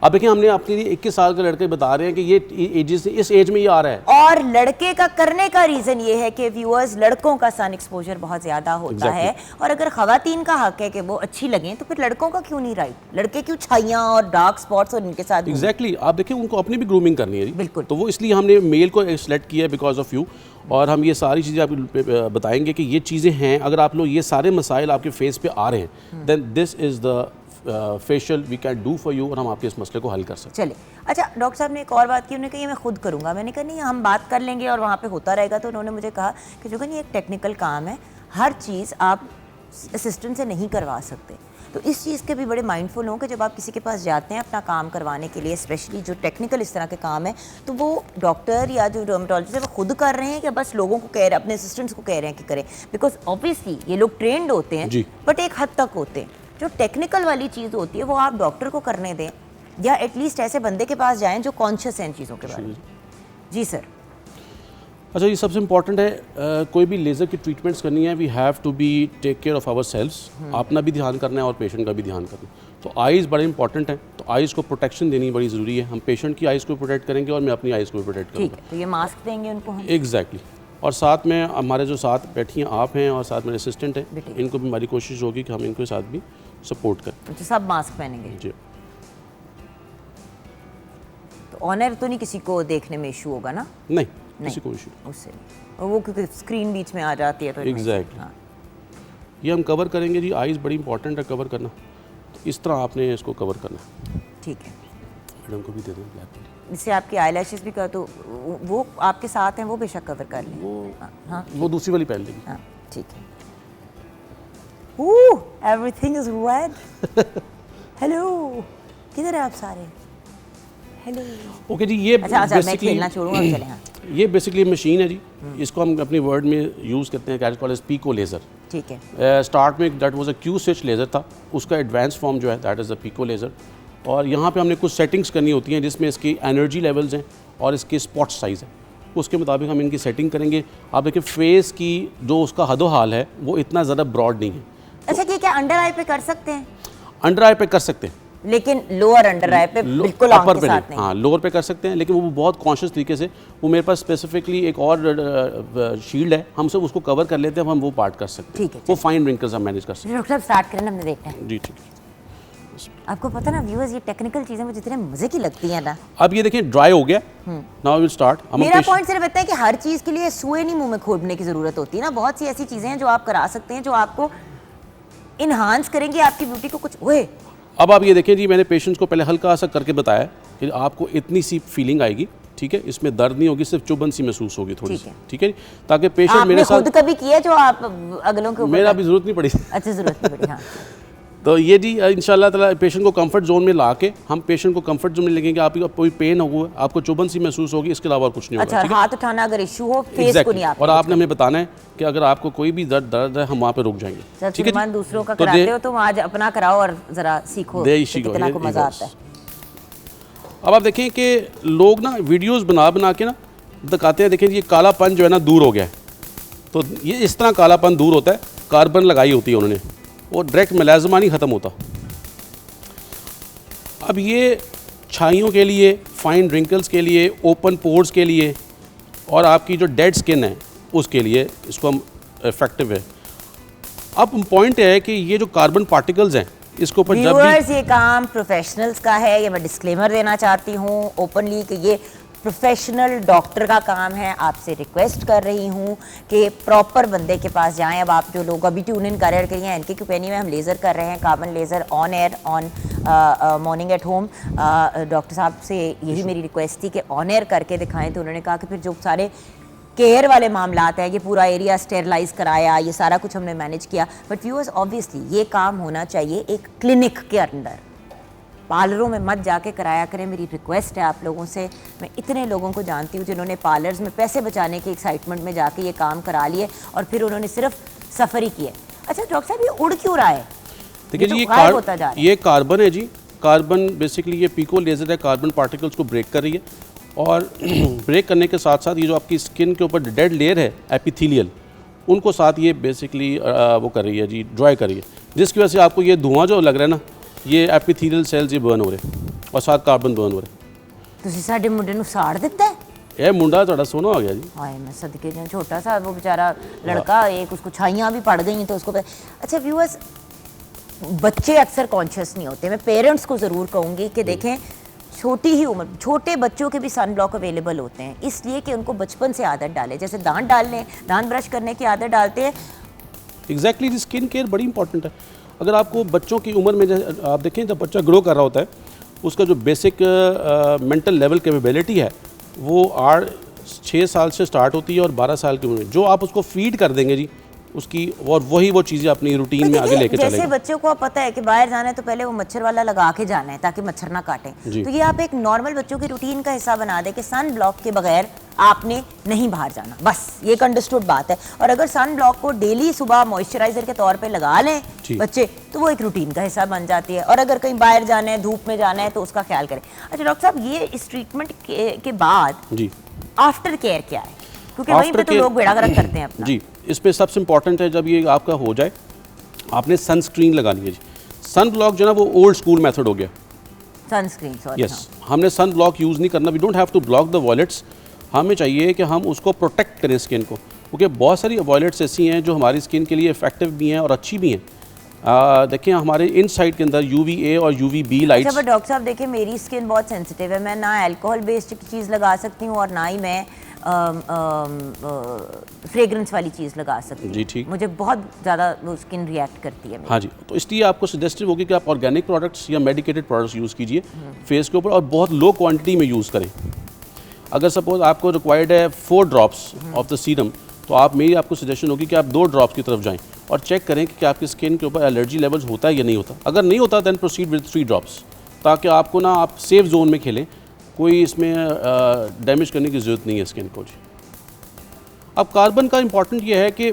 अब देखिए हमने अपने लिए 21 साल के लड़के बता रहे हैं कि ये एजेस इस एज में ये आ रहा है। और लड़के का करने का रीजन ये है कि व्यूअर्स, लड़कों का सन एक्सपोजर बहुत ज्यादा होता है, और अगर खवातीन का हक है कि वो अच्छी लगें तो फिर लड़कों का क्यों नहीं राइट? लड़के क्यों छाइयाँ और डार्क स्पॉट्स और इनके साथ घूमें? एग्जैक्टली आप देखिए उनको अपनी भी ग्रूमिंग करनी है जी। बिल्कुल। तो वो इसलिए हमने मेल को सेलेक्ट किया है बिकॉज ऑफ यू, और हम ये सारी चीज़ें आपको बताएंगे कि ये चीज़ें हैं। अगर आप लोग ये सारे मसाइल आपके फेस पे आ रहे हैं, then this is the facial we can do for you, और हम आपके इस मसले को हल कर सकते हैं। चले। अच्छा, डॉक्टर साहब ने एक और बात की, उन्होंने कहा ये मैं खुद करूँगा। मैंने कहा नहीं, हम बात कर लेंगे और वहाँ पे होता रहेगा। तो उन्होंने मुझे कहा कि जो ये एक टेक्निकल काम है, हर चीज़ आप असिस्टेंट से नहीं करवा सकते। तो इस चीज़ के भी बड़े माइंडफुल हों कि जब आप किसी के पास जाते हैं अपना काम करवाने के लिए, स्पेशली जो टेक्निकल इस तरह के काम है, तो वो डॉक्टर या जो डर्मेटोलॉजिस्ट है वो खुद कर रहे हैं कि बस लोगों को कह रहे हैं, अपने असिस्टेंट्स को कह रहे हैं कि करें। बिकॉज ऑब्वियसली ये लोग ट्रेंड होते हैं, बट एक हद तक होते हैं। जो टेक्निकल वाली चीज़ होती है वो आप डॉक्टर को करने दें, या एटलीस्ट ऐसे बंदे के पास जाएं जो कॉन्शियस हैं इन चीज़ों के बारे में। जी सर। अच्छा, ये सबसे इम्पॉर्टेंट है, कोई भी लेज़र की ट्रीटमेंट्स करनी है, we have to be take care of ourselves. अपना भी ध्यान करना है और पेशेंट का भी ध्यान करना है। तो आइज़ बड़े इंपॉर्टेंट हैं, तो आइज़ को प्रोटेक्शन देनी बड़ी ज़रूरी है। हम पेशेंट की आइज़ को प्रोटेक्ट करेंगे और मैं अपनी आइज़ को भी प्रोटेक्ट ठीक करूँगा। है, तो ये मास्क देंगे उनको हम। एग्जैक्टली। और साथ में हमारे जो साथ बैठी हैं आप हैं, और साथ मेरे असिस्टेंट हैं, इनको भी हमारी कोशिश होगी कि हम इनके साथ भी सपोर्ट करें। तो सब मास्क पहनेंगे जी। तो ऑनर तो नहीं किसी को देखने में इशू होगा ना? नहीं, किसी को इशू उससे नहीं। और वो क्योंकि स्क्रीन बीच में आ जाती है तो Exactly. हाँ। ये हम कवर करेंगे जी। आइज़ बड़ी इंपॉर्टेंट है कवर करना, तो इस तरह आपने इसको कवर करना है। ठीक है, मैडम को भी दे दें ब्लैक पेन। इससे आपकी आईलैशेस भी कर, तो वो आपके साथ हैं, वो बेशक कवर कर लें। हाँ वो दूसरी वाली पहन लेंगी। हाँ, ठीक है। Everything is red. हेलो, किधर है आप सारे? हेलो। ओके जी, ये अच्छा मैं basically- खेलना छोड़ूंगा, अब चले। हाँ ये बेसिकली मशीन है जी, इसको हम अपनी वर्ड में यूज़ करते हैं, cat called as pico laser. ठीक है। स्टार्ट में that was a Q switch laser था, उसका एडवांस फॉर्म जो है that is a pico laser. और यहाँ पे हमने कुछ सेटिंग्स करनी होती हैं जिसमें इसकी एनर्जी लेवल्स हैं और इसके स्पॉट साइज़ है, उसके मुताबिक हम इनकी सेटिंग करेंगे। आप देखिए फेस की जो उसका हदो हाल है वो इतना ज़्यादा ब्रॉड नहीं है। अच्छा, ये क्या अंडर आई पे कर सकते हैं? अंडर आई पे कर सकते हैं, लेकिन लोअर अंडर आई पे बिल्कुल आंख अपर के पे साथ नहीं। हाँ, लोअर पे कर सकते हैं, लेकिन वो बहुत कॉन्शियस तरीके से, वो मेरे पास स्पेसिफिकली एक और शील्ड है, हम सब उसको कवर कर लेते हैं, हम वो पार्ट कर सकते हैं। ठीक है, वो फाइन रिंकल्स हम मैनेज कर सकते डॉक्टर साहब स्टार्ट करें, हमने देखना है। हैं। जी ठीक है। आपको पता ना व्यूअर्स, ये टेक्निकल चीजें मुझे जितने मजे की लगती हैं ना। अब ये देखिए ड्राई हो गया, नाउ विल स्टार्ट। मेरा पॉइंट सिर्फ इतना है कि हर चीज के लिए सुए नहीं मुंह में खोदने की जरूरत होती है ना। बहुत सी ऐसी चीजें हैं जो आप करा सकते हैं जो आपको इन्हांस करेंगे आपकी ब्यूटी को। कुछ ओए, अब आप ये देखें जी, मैंने पेशेंट्स को पहले हल्का सा करके बताया कि आपको इतनी सी फीलिंग आएगी, ठीक है, इसमें दर्द नहीं होगी, सिर्फ चुभन सी महसूस होगी थोड़ी सी, ठीक है जी, ताकि पेशेंट मेरे आपने खुद साथ, कभी किया जो आप अगलों के ऊपर? मेरा भी जरूरत नहीं पड़ी। अच्छा, जरूरत नहीं पड़ी। हाँ तो ये जी इंशाल्लाह ताला पेशेंट को कंफर्ट जोन में ला के हम पेशेंट को कंफर्ट जोन में लगेंगे। आपको कोई पेन होगा, आपको चुभन सी महसूस होगी, इसके अलावा कुछ नहीं होगा। अच्छा, हाथ उठाना अगर इशू हो, फेस को नहीं। आप और आपने हमें बताना है कि अगर आपको कोई भी दर्द है, हम वहाँ पे रुक जाएंगे। सर, ठीक है जी? दूसरों का तो कराते हो, तुम आज अपना कराओ और जरा सीखो दे कि इसी को, कितना ये को मजा बस। आता है। अब आप देखें कि लोग ना वीडियोस बना के ना दिखाते हैं, देखें ये कालापन जो है ना दूर हो गया है, तो ये इस तरह कालापन दूर होता है, कार्बन लगाई होती है उन्होंने, और डायरेक्ट मलाजमा नहीं ख़त्म होता। अब ये छाइयों के लिए, फाइन रिंकल्स के लिए, ओपन पोर्स के लिए, और आपकी जो डेड स्किन है उसके लिए इसको हम इफेक्टिव है। अब पॉइंट है कि ये जो कार्बन पार्टिकल्स हैं, इसके ऊपर जब व्यूअर्स, भी ये काम प्रोफेशनल्स का है, ये मैं डिस्क्लेमर देना चाहती हूँ ओपनली कि ये प्रोफेशनल डॉक्टर का काम है। आपसे रिक्वेस्ट कर रही हूँ कि प्रॉपर बंदे के पास जाएं। अब आप जो लोग अभी ट्यून इन कर रहे हैं, एनके क्यूपेनी में हम लेज़र कर रहे हैं, carbon laser on air on morning at home. Doctor साहब से यही मेरी रिक्वेस्ट थी कि ऑन एयर करके दिखाएं। तो उन्होंने कहा कि फिर जो सारे केयर वाले मामलात हैं, ये पूरा एरिया स्टेरलाइज कराया, ये सारा कुछ हमने मैनेज किया। बट व्यूअर्स, ऑब्वियसली ये काम होना चाहिए एक क्लिनिक के अंदर, पार्लरों में मत जाके कराया करें, मेरी रिक्वेस्ट है आप लोगों से। मैं इतने लोगों को जानती हूँ जिन्होंने पार्लर्स में पैसे बचाने के एक्साइटमेंट में जाके ये काम करा लिए और फिर उन्होंने सिर्फ सफ़र ही किया। अच्छा डॉक्टर साहब, ये उड़ क्यों रहा है? देखिए जी, गायब होता जा रहा है। ये कार्बन है जी। कार्बन बेसिकली ये पीको लेज़र है, कार्बन पार्टिकल्स को ब्रेक कर रही है और ब्रेक करने के साथ साथ ये जो आपकी स्किन के ऊपर डेड लेयर है एपिथेलियल, उनको साथ ये बेसिकली वो कर रही है जी, ड्राई कर रही है, जिसकी वजह से आपको ये धुआं जो लग रहा है ना, ये एपिथेलियल सेल्स ये बर्न हो रहे हैं और साथ कार्बन बर्न हो रहे हैं। ਤੁਸੀਂ ਸਾਡੇ ਮੁੰਡੇ ਨੂੰ ਸਾੜ ਦਿੱਤਾ ਹੈ। ਇਹ ਮੁੰਡਾ ਤੁਹਾਡਾ ਸੋਹਣਾ हो गया जी। हाय मैं सदके जाऊं, छोटा सा वो बेचारा लड़का, एक उसको छाइयाँ भी पड़ गई तो उसको अच्छा व्यूअर्स, बच्चे अक्सर कॉन्शियस नहीं होते। मैं पेरेंट्स को ज़रूर कहूँगी कि देखें, छोटी ही उम्र, छोटे बच्चों के भी सन ब्लॉक अवेलेबल होते हैं, इसलिए कि उनको बचपन से आदत डालें। जैसे दांत डालने, दांत ब्रश करने की आदत डालते हैं। एग्जैक्टली, स्किन केयर बड़ी इंपॉर्टेंट है। अगर आपको बच्चों की उम्र में जैसे आप देखें, जब बच्चा ग्रो कर रहा होता है, उसका जो बेसिक मेंटल लेवल कैपेबिलिटी है वो 6 साल से स्टार्ट होती है और 12 साल की उम्र में जो आप उसको फीड कर देंगे जी उसकी, और वही वो चीज़ें अपनी रूटीन में आगे लेके चलेंगे। जैसे बच्चों को पता है कि बाहर जाना है तो पहले वो मच्छर वाला लगा के जाना है ताकि मच्छर ना काटें, तो ये आप एक नॉर्मल बच्चों की रूटीन का हिस्सा बना दें कि सन ब्लॉक के बगैर आपने नहीं बाहर जाना, बस ये एक अंडरस्टूड बात है। और अगर सन ब्लॉक को डेली सुबह मॉइस्चराइजर के तौर पे लगा लें बच्चे, तो वो एक रूटीन का हिस्सा बन जाती है। और अगर कहीं बाहर जाना है, धूप में जाना है, तो उसका ख्याल करें। अच्छा डॉक्टर साहब, ये इस ट्रीटमेंट के बाद जी आफ्टर केयर क्या है? क्योंकि वहीं पे तो लोग बेड़ा गर्क करते हैं अपना। जी, इस पे सबसे इम्पॉर्टेंट है, जब ये आपका हो जाए आपने सनस्क्रीन लगानी है जी। सन ब्लॉक जो ना वो ओल्ड स्कूल मेथड हो गया। Sunscreen, sorry. यस, हमने सन ब्लॉक यूज़ नहीं करना। We don't have to block the violets. हमें चाहिए कि हम उसको प्रोटेक्ट करें स्किन को, क्योंकि बहुत सारी वॉयलेट्स ऐसी हैं जो हमारी स्किन के लिए इफेक्टिव भी हैं और अच्छी भी हैं। देखिए हमारे इन साइड के अंदर UVA और UVB लाइट्स। अच्छा, डॉक्टर साहब देखिए, मेरी स्किन बहुत सेंसिटिव है। मैं ना अल्कोहल बेस्ड की चीज़ लगा सकती हूँ और ना ही मैं फ्रेग्रेंस वाली चीज़ लगा सकती हूँ। जी ठीक, मुझे बहुत ज़्यादा वो स्किन रिएक्ट करती है। हाँ जी, तो इसलिए आपको सजेस्टिव होगी कि आप ऑर्गेनिक प्रोडक्ट्स या मेडिकेटेड प्रोडक्ट्स यूज़ कीजिए फेस के ऊपर, और बहुत लो क्वांटिटी में यूज़ करें। अगर सपोज आपको रिक्वायर्ड है 4 ड्रॉप्स ऑफ द सीरम, तो आप मेरी आपको सजेशन होगी कि आप 2 ड्रॉप्स की तरफ जाएं और चेक करें कि क्या आपकी स्किन के ऊपर एलर्जी लेवल्स होता है या नहीं होता। अगर नहीं होता दैन प्रोसीड विद 3 ड्रॉप्स, ताकि आपको ना आप सेफ जोन में खेलें, कोई इसमें डैमेज करने की ज़रूरत नहीं है स्किन को जी। अब कार्बन का इम्पॉर्टेंट ये है कि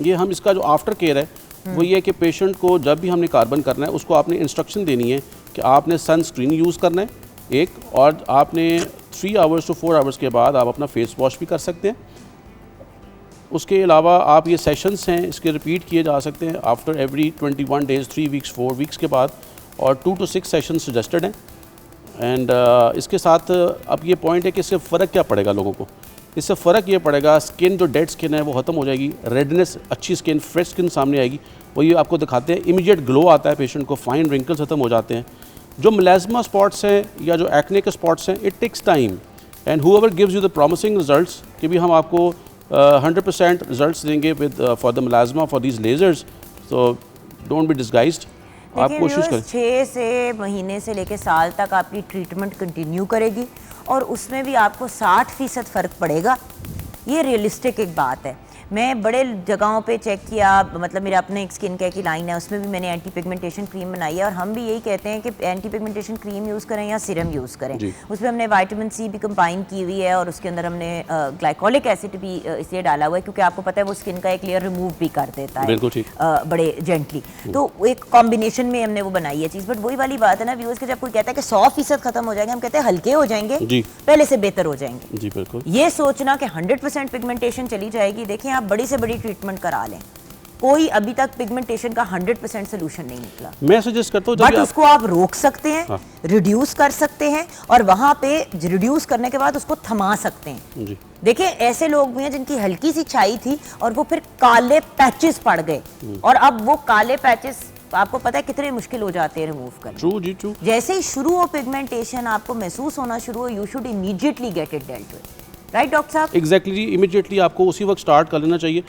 ये हम इसका जो आफ्टर केयर है वो ये है कि पेशेंट को जब भी हमने कार्बन करना है उसको आपने इंस्ट्रक्शन देनी है कि आपने सनस्क्रीन यूज़ करना है एक, और आपने 3 आवर्स to 4 आवर्स के बाद आप अपना फेस वॉश भी कर सकते हैं। उसके अलावा आप ये सेशंस हैं इसके रिपीट किए जा सकते हैं after every 21 days, 3 weeks, 4 weeks के बाद, और 2 to 6 सेशन सजेस्टेड हैं। एंड इसके साथ अब ये पॉइंट है कि इससे फ़र्क क्या पड़ेगा लोगों को। इससे फ़र्क ये पड़ेगा, स्किन जो डेड स्किन है वो ख़त्म हो जाएगी, रेडनेस, अच्छी स्किन, फ्रेश स्किन सामने आएगी। वो ये आपको दिखाते हैं, इमीडिएट ग्लो आता है पेशेंट को, फाइन रिंकल्स ख़त्म हो जाते हैं। जो मेलास्मा स्पॉट्स हैं या जो एक्ने के स्पॉट्स हैं, it takes time, and whoever gives you the promising results कि भी हम आपको 100% रिजल्ट्स देंगे with for the melasma for these lasers, तो डोंट बी डिसगाइज्ड। आप कोशिश करें। 6 से महीने से लेकर साल तक आपकी ट्रीटमेंट कंटिन्यू करेगी और उसमें भी आपको 60% फ़र्क पड़ेगा। ये रियलिस्टिक एक बात है। मैं बड़े जगहों पे चेक किया, मतलब मेरा अपने एक स्किन केयर की लाइन है, उसमें भी मैंने एंटी पिगमेंटेशन क्रीम बनाई है, और हम भी यही कहते हैं कि एंटी पिगमेंटेशन क्रीम यूज़ करें या सीरम यूज़ करें। उसमें हमने विटामिन C भी कंबाइन की हुई है और उसके अंदर हमने ग्लाइकोलिक एसिड भी इसलिए डाला हुआ है क्योंकि आपको पता है वो स्किन का एक लेयर रिमूव भी कर देता है, बिल्कुल ठीक, बड़े जेंटली। तो एक कॉम्बिनेशन में हमने वो बनाई है चीज़। बट वही वाली बात है ना व्यूअर्स, के जब कोई कहता है कि 100% खत्म हो जाएंगे, हम कहते हैं हल्के हो जाएंगे, पहले से बेहतर हो जाएंगे जी। बिल्कुल, ये सोचना कि 100% पिगमेंटेशन चली जाएगी, देखें आप बड़ी से बड़ी ट्रीटमेंट करा लें, कोई अभी तक पिगमेंटेशन का 100% सोल्यूशन नहीं निकला। मैं सजेस्ट करता हूँ बट उसको आप रोक सकते हैं, रिड्यूस कर सकते हैं, और वहां पे रिड्यूस करने के बाद उसको थमा सकते हैं जी। देखिए ऐसे लोग भी हैं जिनकी हल्की सी छाई थी और वो फिर काले पैचेस पड़ गए, और अब वो काले पैचेस आपको पता है कितने मुश्किल हो जाते हैं रिमूव करना। ट्रू जी, ट्रू। जैसे ही शुरू हो पिगमेंटेशन आपको महसूस होना शुरू हो, you should immediately get it dealt with, right doctor साहब? एग्जैक्टली, इमीडिएटली आपको उसी वक्त स्टार्ट कर लेना चाहिए।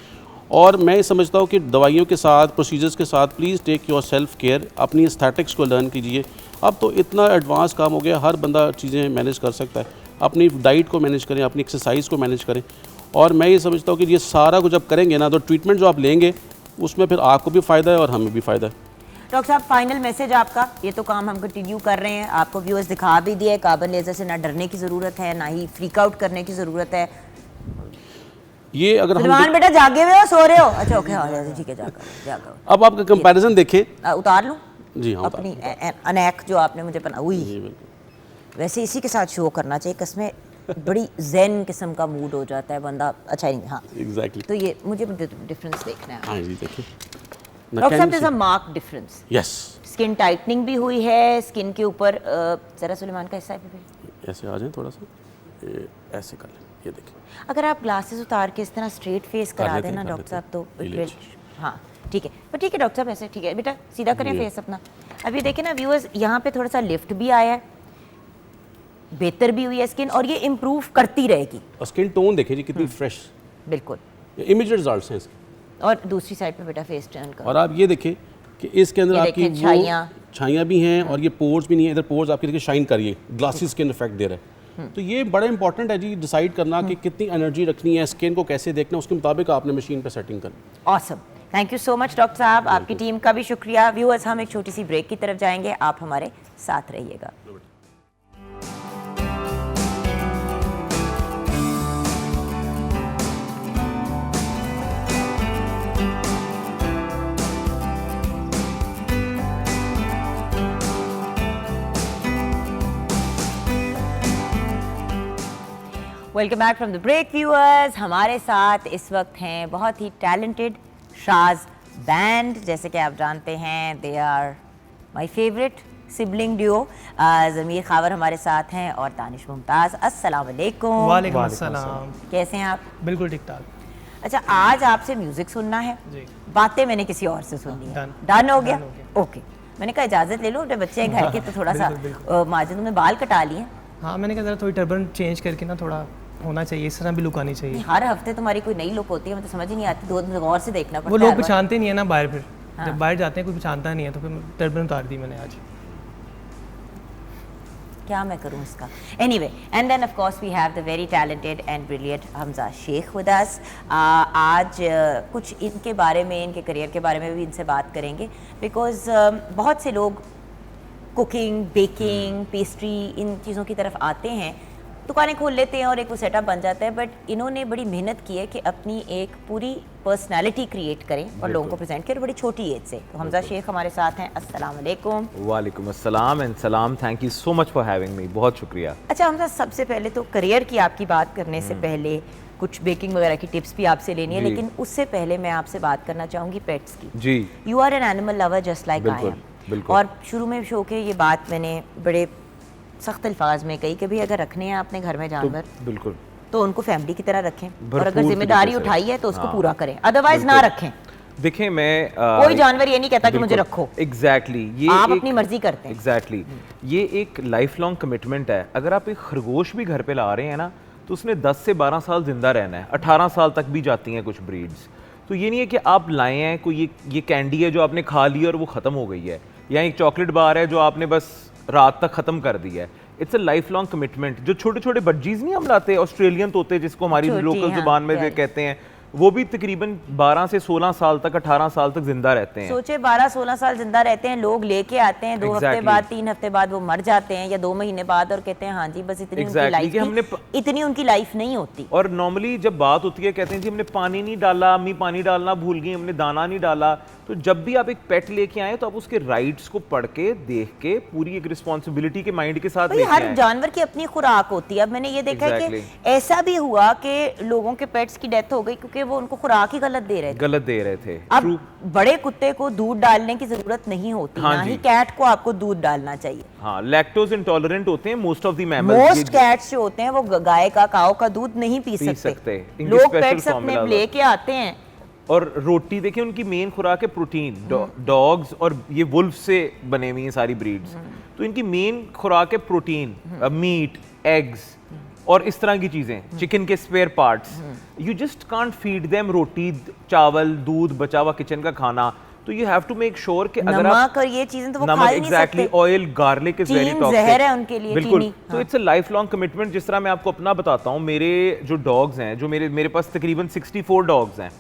और मैं समझता हूँ कि दवाइयों के साथ, प्रोसीजर्स के साथ, please take your self care, अपनी एस्थेटिक्स को लर्न कीजिए। अब तो इतना एडवांस काम हो गया, हर बंदा चीज़ें मैनेज कर सकता है। अपनी डाइट को मैनेज करें, अपनी एक्सरसाइज को मैनेज करें, और मैं ये समझता हूँ कि ये सारा कुछ जब करेंगे ना, तो ट्रीटमेंट जो आप लेंगे उसमें फिर आपको भी फ़ायदा है और हमें भी फ़ायदा है। डॉक्टर साहब फाइनल मैसेज आपका, ये तो काम हम कंटिन्यू कर रहे हैं, आपको व्यूअर्स दिखा भी दिया है, कार्बन लेजर से ना डरने की ज़रूरत है ना ही फ्रीक आउट करने की ज़रूरत है। ये अगर हम सलमान बेटा जागे हुए हो, सो रहे हो? अच्छा ओके, हाँ ठीक है, जागो। अब आप कंपैरिजन देखें, उतार लूँ जी हाँ, अपनी अनैक जो आपने मुझे पहना हुई। जी बिल्कुल। वैसे इसी के साथ शो करना चाहिए, कसमें बड़ी ज़ेन किस्म का मूड हो जाता है बंदा। अच्छा नहीं, हाँ एग्जैक्टली। तो ये मुझे डिफरेंस देखना है। हाँ जी देखिए, डॉक्टर साहब, there's a marked difference। Yes, skin tightening भी हुई है, स्किन के ऊपर जरा सुलेमान का हिस्सा भी। ऐसे आ जाए थोड़ा सा, ये ऐसे कर लें, ये देखिए। अगर आप ग्लासेस उतार के इस तरह स्ट्रेट फेस करा लेते देना हैं, डॉक्टर साहब तो ले it लीजिए। will- हाँ ठीक है, पर ठीक है डॉक्टर साहब, ऐसे ठीक है बेटा, सीधा करें जी। फेस अपना। अब ये देखें ना व्यूअर्स, यहाँ पे थोड़ा सा लिफ्ट भी आया है, बेहतर भी हुई है स्किन, और ये इम्प्रूव करती रहेगी। और स्किन टोन देखिए जी कितनी फ्रेश, बिल्कुल। इमीडिएट रिजल्ट्स हैं इसके। और दूसरी साइड पे बेटा फेस टर्न कर। और आप ये देखिए कि इसके अंदर ये आपकी देखें, छाइयाँ। छाइयाँ भी हैं और ये पोर्स भी नहीं है, इधर पोर्स आपके देखिए शाइन कर रही है, ग्लासी स्किन इफेक्ट दे रहा है। तो ये बड़ा इंपॉर्टेंट है जी, डिसाइड करना कि कितनी एनर्जी रखनी है, स्किन को कैसे देखना, उसके मुताबिक आपने मशीन पे सेटिंग करनी। Awesome, thank you so much doctor साहब, आपकी टीम का भी शुक्रिया। व्यूअर्स, हम एक छोटी सी ब्रेक की तरफ जाएंगे, आप हमारे साथ रहिएगा। Welcome back from the break viewers. हमारे साथ इस वक्त हैं बहुत ही टैलेंटेड शाज बैंड, जैसे कि आप जानते हैं they are my favourite sibling duo. ज़मीर खावर हमारे साथ हैं और दानिश मुमताज़। अस्सलाम वालेकुम। वालेकुम अस्सलाम। कैसे हैं आप? बिल्कुल ठीक ठाक। अच्छा, आज आपसे म्यूजिक सुनना है, जी। बातें मैंने किसी और से सुननी है। Done. डन हो गया? Done हो गया। ओके, मैंने कहा इजाज़त ले लो, अपने बच्चे हैं घर के तो थोड़ा सा माजिद में बाल कटा लिए। हाँ, मैंने कहा जरा थोड़ी टर्बन चेंज करके ना थोड़ा होना चाहिए, इस तरह भी लुक आनी चाहिए। हर हफ्ते तुम्हारी कोई नई लुक होती है, मुझे समझ ही नहीं आती, दो दिन गौर से देखना पड़ता वो है। लोग हर बार। पहचानते नहीं है ना बाहर, फिर जब बाहर जाते हैं कोई पहचानता नहीं है तो फिर टर्बन उतार दी मैंने आज। क्या मैं करूं इसका? Anyway, and then of course we have the very talented and brilliant Hamza Shaikh with us. आज कुछ इनके बारे में, इनके करियर के बारे में भी इनसे बात करेंगे, बिकॉज बहुत से लोग कुकिंग, बेकिंग, पेस्ट्री, इन चीज़ों की तरफ आते हैं, दुकानें खोल लेते हैं और एक वो सेटअप बन जाता है, बट इन्होंने बड़ी मेहनत की है कि अपनी एक पूरी पर्सनालिटी क्रिएट करें और लोगों को प्रेजेंट करें बड़ी छोटी एज से। तो हमजा शेख हमारे साथ हैं। अस्सलाम वालेकुम। वालेकुम अस्सलाम एंड सलाम, thank you so much for having me, बहुत शुक्रिया। अच्छा हमजा, सबसे पहले तो करियर की आपकी बात करने से पहले कुछ बेकिंग वगैरह की टिप्स भी आपसे लेनी है, जी। लेकिन उससे पहले मैं आपसे बात करना चाहूँगी पेट्स की। जी you are an animal lover just like I बिल्कुल, एम। बिल्कुल। और शुरू में शो के ये बात मैंने बड़े सख्त अल्फाज में कही कि भाई अगर रखने हैं आपने घर में जानवर बिल्कुल तो उनको फैमिली की तरह रखें, और भरपूर अगर जिम्मेदारी तरीके से। उठाई है तो उसको हाँ, पूरा करें, अदरवाइज ना रखें। देखें मैं कोई जानवर ये नहीं कहता कि मुझे रखो, एग्जैक्टली ये आप अपनी मर्जी करते हैं। एग्जैक्टली ये एक लाइफ लॉन्ग कमिटमेंट है। अगर आप एक खरगोश भी घर पे ला रहे हैं ना तो उसने 10 से 12 साल जिंदा रहना है, 18 साल तक भी जाती हैं कुछ ब्रीड्स। तो ये नहीं है कि आप लाए हैं कोई ये कैंडी है जो आपने खा ली और वो ख़त्म हो गई है, या एक चॉकलेट बार है जो आपने बस रात तक ख़त्म कर दिया है। It's a life long commitment. जो छोटे छोटे बज्जीज नहीं हम लाते, ऑस्ट्रेलियन तोते जिसको हमारी छोटी, लोकल हाँ, जुबान में प्यारी। कहते हैं, वो भी तकरीबन 12 से 16 साल तक, 18 साल तक जिंदा रहते हैं। सोचे 12-16 साल जिंदा रहते हैं, लोग लेके आते हैं 2 हफ्ते Exactly. बाद, 3 हफ्ते बाद वो मर जाते हैं या 2 महीने बाद, और कहते हैं हाँ जी बस इतनी उनकी Exactly, लाइफ कि हमने इतनी उनकी लाइफ नहीं होती। और नॉर्मली जब बात होती है कहते हैं जी हमने पानी नहीं डाला, अम्मी पानी डालना भूल गई, हमने दाना नहीं डाला। तो जब भी आप एक पेट लेके आए तो आप उसके राइट्स को पढ़ के, देख के, पूरी एक रिस्पॉन्सिबिलिटी के माइंड के साथ भाई लेके हर आए। जानवर की अपनी खुराक होती है। अब मैंने ये देखा है कि ऐसा भी हुआ कि लोगों के पेट्स की डेथ हो गई क्योंकि वो उनको खुराक ही गलत दे रहे थे। गलत दे रहे थे। अब बड़े कुत्ते को दूध डालने की जरूरत नहीं होती, हाँ ना जी। ही कैट को आपको दूध डालना चाहिए। हाँ, लैक्टोज इंटॉलरेंट होते हैं most of the mammals. Most cats जो होते हैं वो गाय का, काऊ का दूध नहीं पी सकते। इनके लोग special पेट्स अपने formulas लेके आते हैं। और रोटी देखिए उनकी मेन खुराक है प्रोटीन। डॉग्स और ये वुल्फ से बने हुई हैं सारी ब्रीड्स, तो इनकी मेन खुराक है प्रोटीन, मीट, एग्स और इस तरह की चीजें, चिकन के spare parts. You just can't feed them रोटी, चावल, दूध, बचा हुआ किचन का खाना। तो you have to make sure कि अगर आप नमक और ये चीजें तो वो खा नमक, ही नहीं एग्जैक्टली, सकते। ऑयल, गार्लिक इज वेरी चीन टॉक्सिक, जहर है उनके लिए, बिल्कुल। चीनी, तो it's a life long commitment. जिस तरह मैं आपको अपना बताता हूँ, मेरे जो डॉग्स हैं, जो मेरे पास तकरीबन 64 डॉग्स हैं।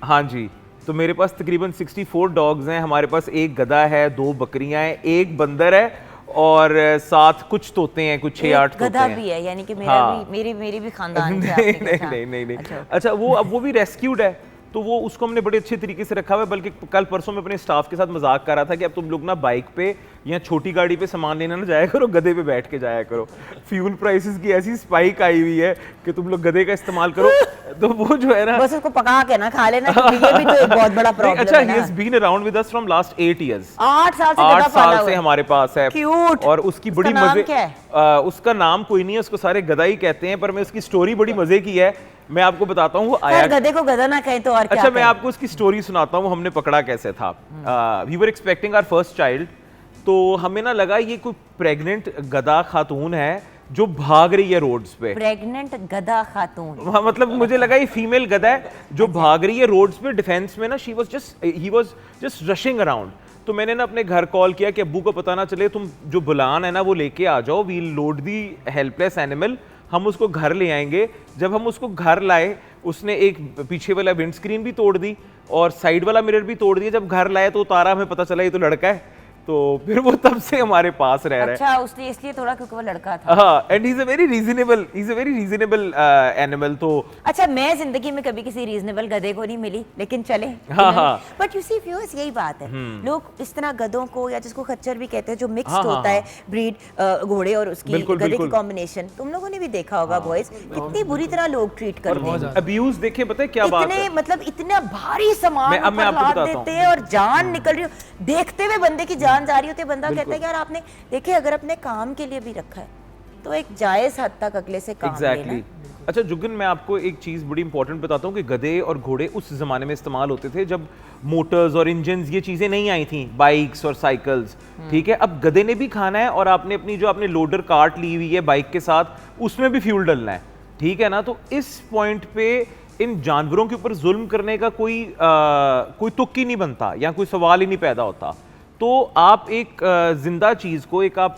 हाँ जी, तो मेरे पास तकरीबन 64 डॉग्स हैं, हमारे पास एक गधा है, 2 बकरियां हैं, एक बंदर है और 7 कुछ तोते हैं, कुछ 6-8 तोते गधा हैं। भी है, यानी कि मेरा हाँ। भी मेरी भी खानदान से नहीं आपके नहीं साथ। नहीं नहीं नहीं। अच्छा, अच्छा वो अब वो भी रेस्क्यूड है, तो वो उसको हमने बड़े अच्छे तरीके से रखा हुआ है। बल्कि कल परसों में अपने स्टाफ के साथ मजाक कर रहा था कि अब तुम लोग ना बाइक पे या छोटी गाड़ी पे सामान लेना ना जाया करो, गधे पे बैठ के जाया करो। फ्यूल प्राइसेस की ऐसी स्पाइक आई हुई है कि तुम लोग गधे का इस्तेमाल करो। तो वो जो है ना, बस उसको पका के ना खा लेना, क्योंकि ये भी तो एक बहुत बड़ा नहीं, प्रॉब्लम अच्छा है ही ना। Has been around with us from last 8 years. 8 साल से 8 गधा पाला साल हुआ से है। हमारे पास है। Cute। और उसकी उसका बड़ी नाम मजे क्या है? उसका नाम कोई नहीं है, उसको सारे गधा ही कहते हैं, पर मैं उसकी स्टोरी बड़ी मजे की है, मैं आपको बताता हूँ। वो आया, खैर, गधे को गधा ना कहें तो और क्या अच्छा मैं कहें? आपको उसकी स्टोरी सुनाता हूँ, हमने पकड़ा कैसे था। We were expecting our first child, तो हमें ना लगा ये कोई प्रेग्नेंट गधा खातून है जो भाग रही है रोड्स पे। प्रेग्नेंट गधा खातून। हाँ, मतलब मुझे लगा ये फीमेल गधा है जो भाग रही है रोड्स पे डिफेंस में ना। He was just rushing around. तो मैंने ना अपने घर कॉल किया कि अब्बू को पता ना चले, तुम जो बुलान है ना वो लेके आ जाओ, वील लोड दी हेल्पलेस एनिमल, हम उसको घर ले आएंगे। जब हम उसको घर लाए, उसने एक पीछे वाला विंड स्क्रीन भी तोड़ दी और साइड वाला मिरर भी तोड़ दिया। जब घर लाए तो उतारा, हमें पता चला ये तो लड़का है। तो फिर वो तब से हमारे पास रह रहा है। अच्छा, उसने इसलिए थोड़ा क्योंकि वो लड़का था। हाँ, and he is a very reasonable animal. तो अच्छा, मैं जिंदगी में कभी किसी रीजनेबल गधे को नहीं मिली, लेकिन चले। हाँ, हाँ। बट यू सी व्यूअर्स, यही बात है, लोग इस तरह गधों को, या जिसको खच्चर भी कहते हैं, जो मिक्स्ड हाँ, हाँ, होता है ब्रीड घोड़े और उसकी बिल्कुल, गधे की बिल्कुल। कॉम्बिनेशन, तुम लोगों ने भी देखा होगा बॉयज, कितनी बुरी तरह लोग ट्रीट करते हैं। अब्यूज देखे, पता है क्या बात इतने है? मतलब इतना भारी सामान अब मैं ऊपर आपको लाद बताता देते हैं और जान निकल रही हो, देखते हुए बंदे की जान जा रही होती है। बंदा कहता है कि यार आपने देखिए, अगर अपने काम के लिए भी रखा है तो एक जायज हद तक अगले से काम एग्जैक्टली लेना। अच्छा जुगन, मैं आपको एक चीज़ बड़ी इंपॉर्टेंट बताता हूँ कि गधे और घोड़े उस ज़माने में इस्तेमाल होते थे जब मोटर्स और इंजन्स ये चीज़ें नहीं आई थी, बाइक्स और साइकिल्स। ठीक है, अब गधे ने भी खाना है और आपने अपनी जो आपने लोडर कार्ट ली हुई है बाइक के साथ, उसमें भी फ्यूल डलना है। ठीक है ना, तो इस पॉइंट पे इन जानवरों के ऊपर जुल्म करने का कोई तुक ही नहीं बनता या कोई सवाल ही नहीं पैदा होता। तो आप एक जिंदा चीज को, एक आप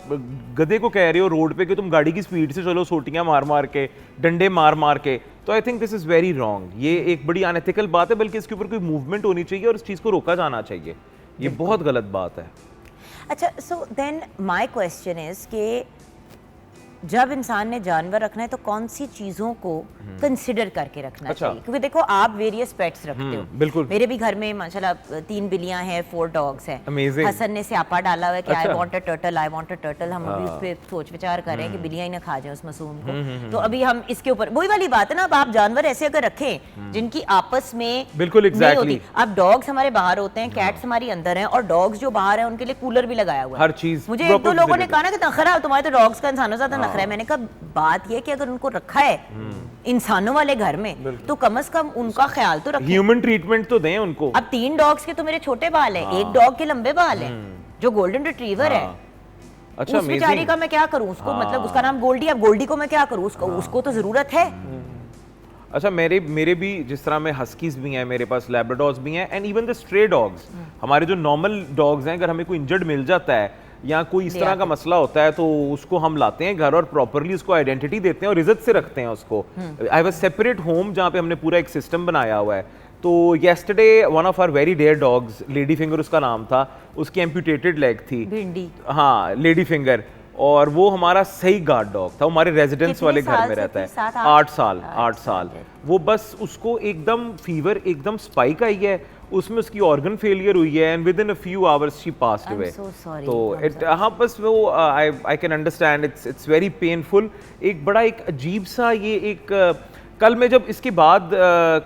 गधे को कह रहे हो रोड पे कि तुम गाड़ी की स्पीड से चलो, सोटियां मार मार के, डंडे मार मार के, तो I think this is very wrong. ये एक बड़ी अनएथिकल बात है, बल्कि इसके ऊपर कोई मूवमेंट होनी चाहिए और इस चीज को रोका जाना चाहिए। ये बहुत गलत बात है। अच्छा, so then my question is कि जब इंसान ने जानवर रखना है तो कौन सी चीजों को कंसिडर करके रखना अच्छा। चाहिए? क्योंकि देखो, आप वेरियस पेट्स रखते हो। बिल्कुल। मेरे भी घर में माशाल्लाह 3 बिल्लियां हैं, 4 डॉग्स हैं। Amazing। हसन ने स्यापा डाला हुआ है कि आई अच्छा। Want a turtle, I want a turtle. हम अभी उस पे सोच विचार कर रहे हैं कि बिल्लियां ही ना खा जाए उस मासूम को। तो अभी हम इसके ऊपर, वही वाली बात है ना, अब आप जानवर ऐसे अगर रखें जिनकी आपस में बिल्कुल, नहीं exactly। होती। अब डॉग्स हमारे बाहर होते हैं, कैट्स हमारी अंदर हैं, और डॉग्स जो बाहर हैं उनके लिए कूलर भी लगाया हुआ है। हर चीज मुझे एक दो proper लोगों ने facility। कहा ना कि नखरा तुम्हारे तो डॉग्स का इंसानों से ज्यादा नखरा है। मैंने कहा बात ये कि अगर उनको रखा है इंसानों वाले घर में तो कम से कम उनका ख्याल तो रखें। ह्यूमन ट्रीटमेंट तो दें उनको। अब 3 डॉग्स के तो मेरे छोटे बाल हैं, एक डॉग के लंबे बाल हैं, जो गोल्डन रिट्रीवर है। अच्छा, उस बेचारी amazing। का मैं क्या करूं? उसको मतलब उसका नाम गोल्डी, अब गोल्डी को मैं क्या करूं? उसको तो जरूरत है। अच्छा, मेरे भी जिस तरह में हस्कीज भी हैं, मेरे पास लैब्राडोर्स भी हैं, and even the stray dogs. हमारे जो नॉर्मल डॉग्स हैं, अगर हमें कोई इंजर्ड मिल जाता है या कोई इस तरह का मसला होता है तो उसको हम लाते हैं घर और प्रॉपरली उसको आइडेंटिटी देते हैं और इज्जत से रखते हैं उसको। I have a separate home जहाँ पे हमने पूरा एक सिस्टम बनाया हुआ है। तो yesterday one of our very dear dogs, lady finger उसका नाम था, उसकी एम्पूटेटेड लेग थी। भिंडी। हाँ, लेडी फिंगर। और वो हमारा सही गार्ड डॉग था, वो हमारे रेजिडेंस कितने वाले घर साल में से रहता थी? है। 7-8 8 साल। वो बस उसको एकदम फीवर, एकदम स्पाइक आई है, उसमें उसकी ऑर्गन फेलियर हुई है, and with in a few hours she passed away. so sorry, तो I'm हाँ, बस वो I can understand, it's very painful. एक बड़ा एक अजीब सा ये एक कल मैं जब इसके बाद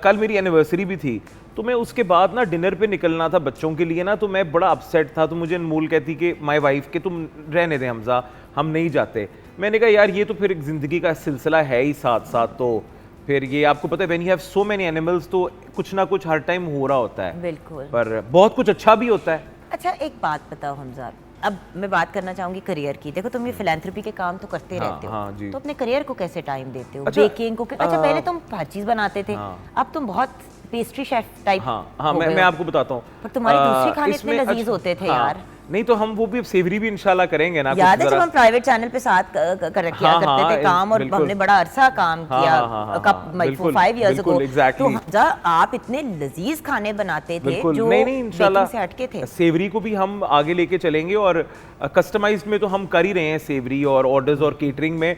कल मेरी एनिवर्सरी भी थी, तो मैं उसके बाद ना डिनर पे निकलना था बच्चों के लिए ना, तो मैं बड़ा अपसेट था। तो मुझे अनमोल कहती कि माय वाइफ के तुम रहने दें हमजा, हम नहीं जाते। मैंने कहा यार ये तो फिर एक ज़िंदगी का सिलसिला है ही साथ साथ, तो फिर ये आपको पता है when you have so many animals तो कुछ ना कुछ हर टाइम हो रहा होता है। बिल्कुल। पर बहुत कुछ अच्छा भी होता है। अच्छा, एक बात बताओ हमजा, अब मैं बात करना चाहूंगी करियर की। देखो, तुम ये फिलैंथ्रोपी के काम तो करते रहते हो, हाँ जी। तो अपने करियर को कैसे टाइम देते हो? अच्छा, बेकिंग, कुकिंग। अच्छा, पहले तुम हर चीज बनाते थे, अब तुम बहुत पेस्ट्री शेफ टाइप हाँ, मैं आपको बताता हूँ। पर तुम्हारे दूसरे खाने इतने इसमें लजीज होते थे यार। नहीं तो हम वो भी सेवरी भी इंशाल्लाह करेंगे ना। याद है कुछ जब जरा- हम प्राइवेट चैनल पे साथ किया करते हाँ, थे काम, और बिल्कुल। हमने बड़ा अरसा काम हाँ, किया, हाँ, हाँ, for बिल्कुल, 5 years ago। बिल्कुल, exactly। तो हमजा आप इतने लजीज खाने बनाते थे बिल्कुल, जो नहीं इंशाल्लाह बेकिंग से हटके थे। सेवरी को भी हम आगे लेके चलेंगे, और कस्टमाइज्ड में तो हम कर ही रहे हैं सेवरी और ऑर्डर्स और केटरिंग में,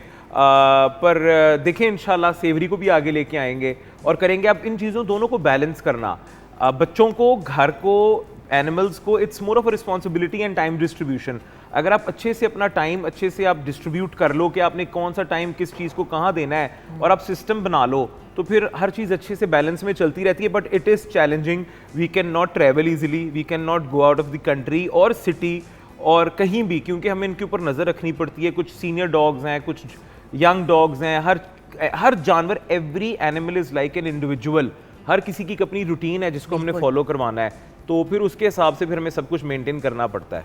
पर देखें इंशाल्लाह सेवरी को भी आगे लेके आएंगे और करेंगे। अब इन चीज़ों दोनों को बैलेंस करना, बच्चों को, घर को, एनिमल्स को, it's more of a responsibility and time distribution. अगर आप अच्छे से अपना टाइम अच्छे से आप डिस्ट्रीब्यूट कर लो कि आपने कौन सा टाइम किस चीज़ को कहाँ देना है, और आप सिस्टम बना लो, तो फिर हर चीज़ अच्छे से बैलेंस में चलती रहती है। But it is challenging, we can not travel easily, we can not go out of the country और सिटी और कहीं भी, क्योंकि हमें इनके ऊपर नज़र रखनी पड़ती है। कुछ सीनियर डॉग्स हैं, कुछ यंग डॉग्स हैं, हर जानवर, every animal is like an individual. हर किसी की अपनी रूटीन है जिसको हमने फॉलो करवाना है, तो फिर उसके हिसाब से फिर हमें सब कुछ मेंटेन करना पड़ता है।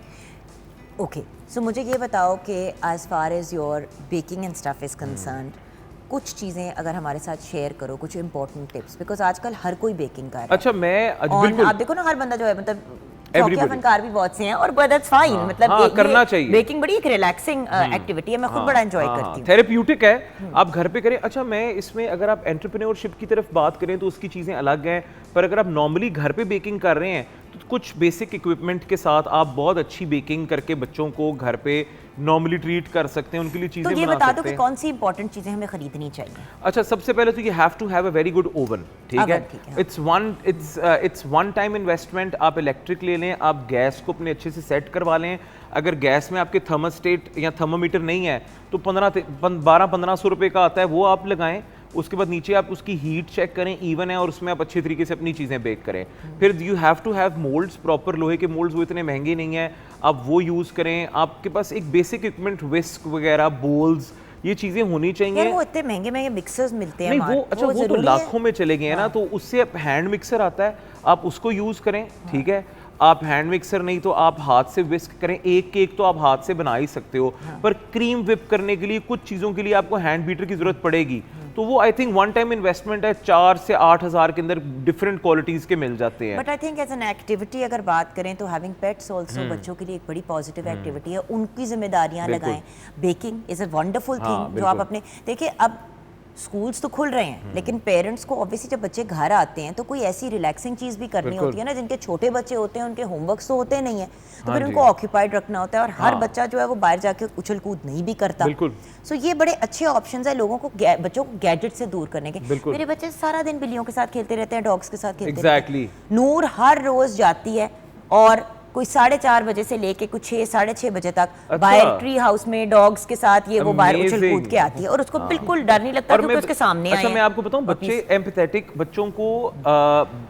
ओके, सो मुझे ये बताओ कि as far as your baking and stuff is concerned, कुछ चीज़ें अगर हमारे साथ शेयर करो, कुछ इंपॉर्टेंट टिप्स, बिकॉज आजकल हर कोई बेकिंग कर रहा है। अच्छा, मैं और बिल्कुल आप देखो ना, हर बंदा जो है, मतलब Everybody। शौकिया फनकार भी बहुत से हैं, और दैट्स फाइन, मतलब हाँ, करना चाहिए। बेकिंग बड़ी एक रिलैक्सिंग एक्टिविटी है, मैं खुद बड़ा एंजॉय करती हूँ। थेरेप्यूटिक है, आप घर पे करें। अच्छा, मैं इसमें अगर आप एंटरप्रेन्योरशिप की तरफ बात करें तो उसकी चीज़ें अलग हैं, पर अगर आप नॉर्मली घर पे बेकिंग कर रहे हैं तो कुछ बेसिक इक्विपमेंट के साथ आप बहुत अच्छी बेकिंग करके बच्चों को घर पे नॉर्मली ट्रीट कर सकते हैं, उनके लिए तो चीज़ें ये बना बता दो सकते कि हैं। कौन सी इंपॉर्टेंट चीज़ें हमें खरीदनी चाहिए। अच्छा, सबसे पहले तो you have to have a very good oven, ठीक है। ओवन, ठीक है। It's one time investment. आप इलेक्ट्रिक ले लें, आप गैस को अपने अच्छे से सेट करवा लें। अगर गैस में आपके थर्मोस्टेट या थर्मोमीटर नहीं है तो 1200-1500 रुपये का आता है, वो आप लगाएं। उसके बाद नीचे आप उसकी हीट चेक करें, इवन है, और उसमें आप अच्छे तरीके से अपनी चीज़ें बेक करें। फिर you have to have moulds, proper लोहे के मोल्ड्स, वो इतने महंगे नहीं हैं, आप वो यूज़ करें। आपके पास एक बेसिक इक्विपमेंट, विस्क वगैरह, बोल्स, ये चीज़ें होनी यार चाहिए। वो इतने महंगे महंगे मिक्सर्स मिलते हैं नहीं वो, अच्छा वो तो ज़रूरी है? लाखों में चले गए हैं ना, तो उससे हैंड मिक्सर आता है, आप उसको यूज़ करें, ठीक है। आप हैंड मिक्सर नहीं तो आप हाथ से विस्क करें। एक केक तो आप हाथ से बना ही सकते हो, पर क्रीम विप करने के लिए कुछ चीज़ों के लिए आपको हैंड बीटर की ज़रूरत पड़ेगी। तो वो I think one time investment है, 4 से 8 हज़ार के अंदर डिफरेंट क्वालिटीज़ के मिल जाते हैं। But I think as an activity अगर बात करें तो हैविंग पेट्स ऑल्सो बच्चों के लिए एक बड़ी पॉजिटिव एक्टिविटी है, उनकी जिम्मेदारियां लगाएं। Baking is a wonderful thing जो आप अपने देखिए। अब स्कूल्स तो खुल रहे हैं, लेकिन पेरेंट्स को ऑब्वियसली जब बच्चे घर आते हैं तो कोई ऐसी रिलैक्सिंग चीज़ भी करनी होती है ना। जिनके छोटे बच्चे होते हैं उनके होमवर्क्स तो होते नहीं है, तो फिर उनको ऑक्यूपाइड रखना होता है, और हर बच्चा जो है वो बाहर जाके उछल कूद नहीं भी करता। सो ये बड़े अच्छे ऑप्शंस है लोगों को, बच्चों को गैजेट से दूर करने के। मेरे बच्चे सारा दिन बिल्लियों के साथ खेलते रहते हैं, डॉग्स के साथ खेलते रहते हैं। नूर हर रोज जाती है और कोई 4:30 बजे से लेके कुछ 6-6:30 बजे तक बाहर ट्री हाउस में डॉग्स के साथ ये वो बाहर उछल कूद के आती है, और उसको बिल्कुल डर नहीं लगता क्योंकि उसके सामने अच्छा, मैं आपको बताऊं, बच्चे एम्पैथेटिक, बच्चों को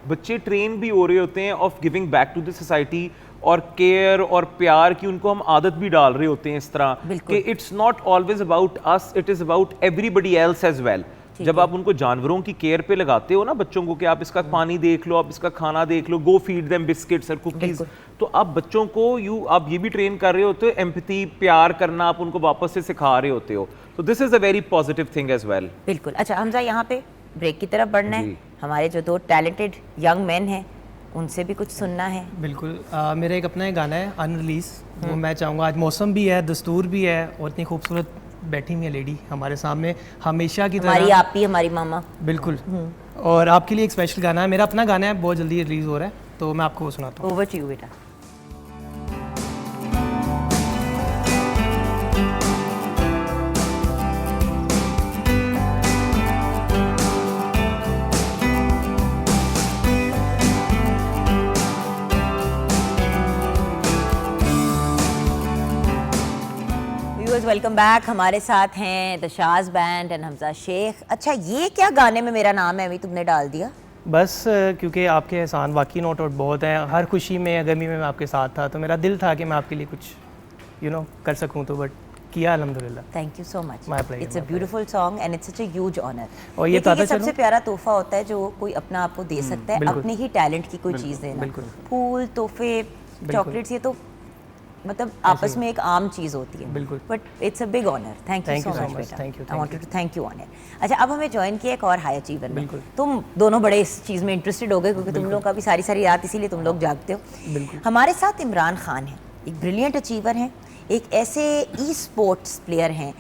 बच्चे ट्रेन भी हो रहे होते हैं of giving back to the society, और केयर और प्यार की उनको हम आदत भी डाल रहे होते हैं इस तरह कि it's not always about us, it is about everybody else as well. जब आप उनको जानवरों की केयर पे लगाते हो ना बच्चों को, कि आप इसका पानी देख लो, आप इसका खाना देख लो, गो फीड देम बिस्किट्स और कुकीज, तो आप बच्चों को आप ये भी ट्रेन कर रहे होते हो, एम्पैथी, प्यार करना आप उनको वापस से सिखा रहे होते हो। तो this is a very positive thing as well. बिल्कुल। अच्छा हमजा, यहाँ पे ब्रेक की तरफ बढ़ना है, हमारे जो 2 टैलेंटेड यंग मैन हैं उनसे भी कुछ सुनना है। बिल्कुल। मेरा एक अपना एक गाना है अनरिलीज, वो मैं चाहूँगा। आज मौसम भी है, दस्तूर भी है, और इतनी खूबसूरत बैठी हुई है लेडी हमारे सामने हमेशा की तरह, हमारी आप ही, हमारी मामा। बिल्कुल। और आपके लिए एक स्पेशल गाना है, मेरा अपना गाना है, बहुत जल्दी रिलीज़ हो रहा है, तो मैं आपको वो सुनाता हूँ। ओवर टू यू बेटा। Welcome back. हमारे साथ हैं the Shaz band and Hamza Shaikh. अच्छा, ये क्या गाने में मेरा नाम है अभी तुमने डाल दिया? बस क्योंकि आपके एहसान वाकई नोट आउट बहुत हैं, हर खुशी में गमी में मैं आपके साथ था, तो मेरा दिल था कि मैं आपके लिए कुछ कर सकूं, तो बट किया अल्हम्दुलिल्लाह। Thank you so much. My pleasure, it's a beautiful song and it's such a huge honour. और ये सबसे प्यारा तोहफा होता है जो कोई अपना आपको दे सकता है, अपने ही टैलेंट की कोई चीज़ देना। फूल, तोहफे, चॉकलेट्स, ये तो मतलब आपस में एक आम चीज़ होती है, बिल्कुल। But it's a big honour. Thank you so much बेटा। Thank you. I wanted to thank you honour. अच्छा, अब हमें ज्वाइन किया एक और हाई अचीवर में। तुम दोनों बड़े इस चीज़ में इंटरेस्टेड हो गए क्योंकि तुम लोग का भी सारी रात इसीलिए तुम लोग जागते हो। हमारे साथ इमरान खान है। एक ब्रिलियंट अचीवर हैं, एक ऐसे ई स्पोर्ट्स प्लेयर हैं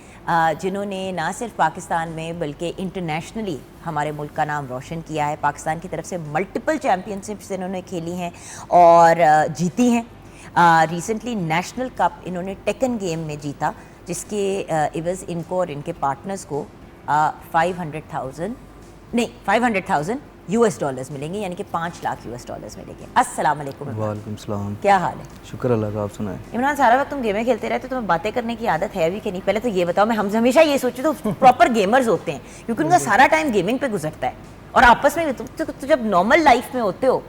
जिन्होंने ना सिर्फ पाकिस्तान में बल्कि इंटरनेशनली हमारे मुल्क का नाम रोशन किया है। पाकिस्तान की तरफ से मल्टीपल चैम्पियनशिप्स इन्होंने खेली हैं और जीती हैं। रिसेंटली नेशनल कप इन्होंने टेकन गेम में जीता, जिसके इवज़ इनको और इनके पार्टनर्स को 500,000 US डॉलर्स मिलेंगे, यानी कि 5 लाख US डॉलर्स मिलेंगे। अस्सलाम वालेकुम। वालेकुम सलाम। क्या हाल है? शुक्र अल्लाह का, आप सुनाएं। इमरान, सारा वक्त तुम गेमें खेलते रहते हो, तुम्हें बातें करने की आदत है भी कि नहीं? पहले तो ये बताओ। मैं हम हमेशा ये सोचते तो प्रॉपर गेमर्स होते हैं क्योंकि उनका सारा टाइम गेमिंग पे गुजरता है और आपस में भी तो जब नॉर्मल लाइफ में होते हो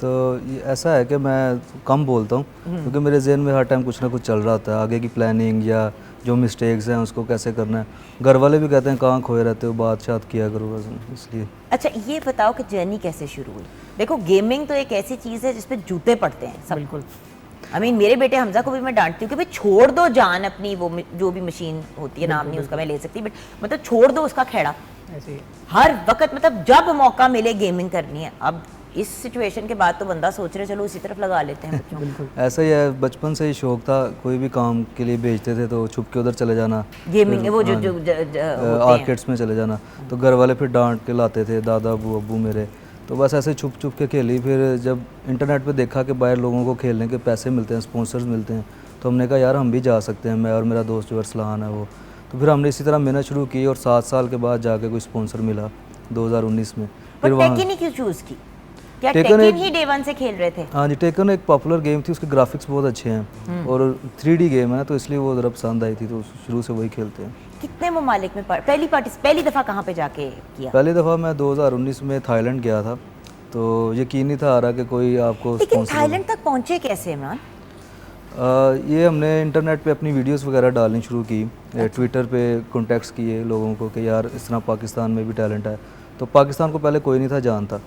तो ये ऐसा है कि मैं कम बोलता हूँ क्योंकि मेरे जहन में हर टाइम कुछ ना कुछ चल रहा होता है, आगे की प्लानिंग या जो मिस्टेक्स हैं उसको कैसे करना है। घर वाले भी कहते हैं कहाँ खोए रहते हो, बात शात किया करो बस, इसलिए। अच्छा, ये बताओ कि जर्नी कैसे शुरू हुई? देखो, गेमिंग तो एक ऐसी चीज़ है जिसपे जूते पड़ते हैं सब। बिल्कुल। मेरे बेटे हमजा को भी मैं डांटती हूँ कि भाई छोड़ दो जान अपनी, वो जो भी मशीन होती है, नाम नहीं उसका मैं ले सकती, बट मतलब छोड़ दो उसका खेड़ा। ऐसे ही हर वक्त मतलब जब मौका मिले गेमिंग करनी है। अब इस सिचुएशन के बाद तो बंदा सोच रहे चलो उसी तरफ लगा लेते हैं बच्चों को। ऐसा ही है, बचपन से ही शौक था, कोई भी काम के लिए भेजते थे तो छुप के उधर चले जाना, गेमिंग वो जो आर्केड्स में चले जाना, तो घर वाले फिर डांट के लाते थे, दादा अबू मेरे। तो बस ऐसे छुप छुप के खेली। फिर जब इंटरनेट पे देखा कि बाहर लोगों को खेलने के पैसे मिलते हैं, स्पॉन्सर्स मिलते हैं, तो हमने कहा यार हम भी जा सकते हैं, मैं और मेरा दोस्त जो अरसलान है वो। तो फिर हमने इसी तरह मेहनत शुरू की और 7 साल के बाद जाके कोई स्पॉन्सर मिला 2019 में। फिर वहाँ टेकन ही क्यों चूज की? क्या टेकन टेकन ही डे 1 से खेल रहे थे? हाँ जी, टेकन एक पॉपुलर गेम थी, उसके ग्राफिक्स बहुत अच्छे हैं और 3D गेम है ना, तो इसलिए वो ज़रा पसंद आई थी, तो शुरू से वही खेलते हैं। कितने ममालिक में पहली दफ़ा कहाँ पे जाके किया? पहली दफ़ा मैं 2019 में थाईलैंड गया था, तो यकीन नहीं था आ रहा कि कोई आपको लेकिन स्पॉन्सर। थाईलैंड तक पहुँचे कैसे इमरान? ये हमने इंटरनेट पे अपनी वीडियोस वगैरह डालनी शुरू की, ट्विटर पे कॉन्टेक्ट्स किए लोगों को कि यार इस तरह पाकिस्तान में भी टैलेंट है। तो पाकिस्तान को पहले कोई नहीं था जानता।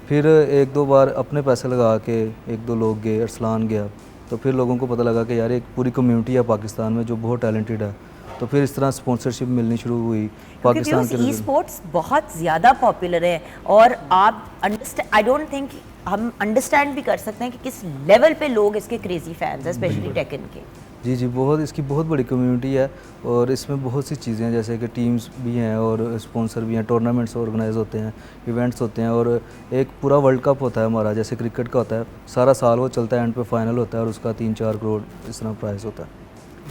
फिर 1-2 बार अपने पैसे लगा के 1-2 लोग गए, अरसलान गया, तो फिर लोगों को पता लगा कि यार एक पूरी कम्युनिटी है पाकिस्तान में जो बहुत टैलेंटेड है। तो फिर इस तरह स्पॉन्सरशिप मिलनी शुरू हुई पाकिस्तान के। ई स्पोर्ट्स बहुत ज़्यादा पॉपुलर है और आप आई डोंट थिंक हम अंडरस्टैंड भी कर सकते हैं कि किस लेवल पे लोग इसके क्रेजी फैंस हैं, स्पेशली टेकन के। जी जी, बहुत इसकी बहुत बड़ी कम्युनिटी है और इसमें बहुत सी चीज़ें हैं, जैसे कि टीम्स भी हैं और स्पॉन्सर भी हैं, टूर्नामेंट्स ऑर्गेनाइज होते हैं, इवेंट्स होते हैं और एक पूरा वर्ल्ड कप होता है हमारा, जैसे क्रिकेट का होता है, सारा साल वो चलता है, एंड पे फाइनल होता है और उसका 3-4 करोड़ इस तरह प्राइस होता है।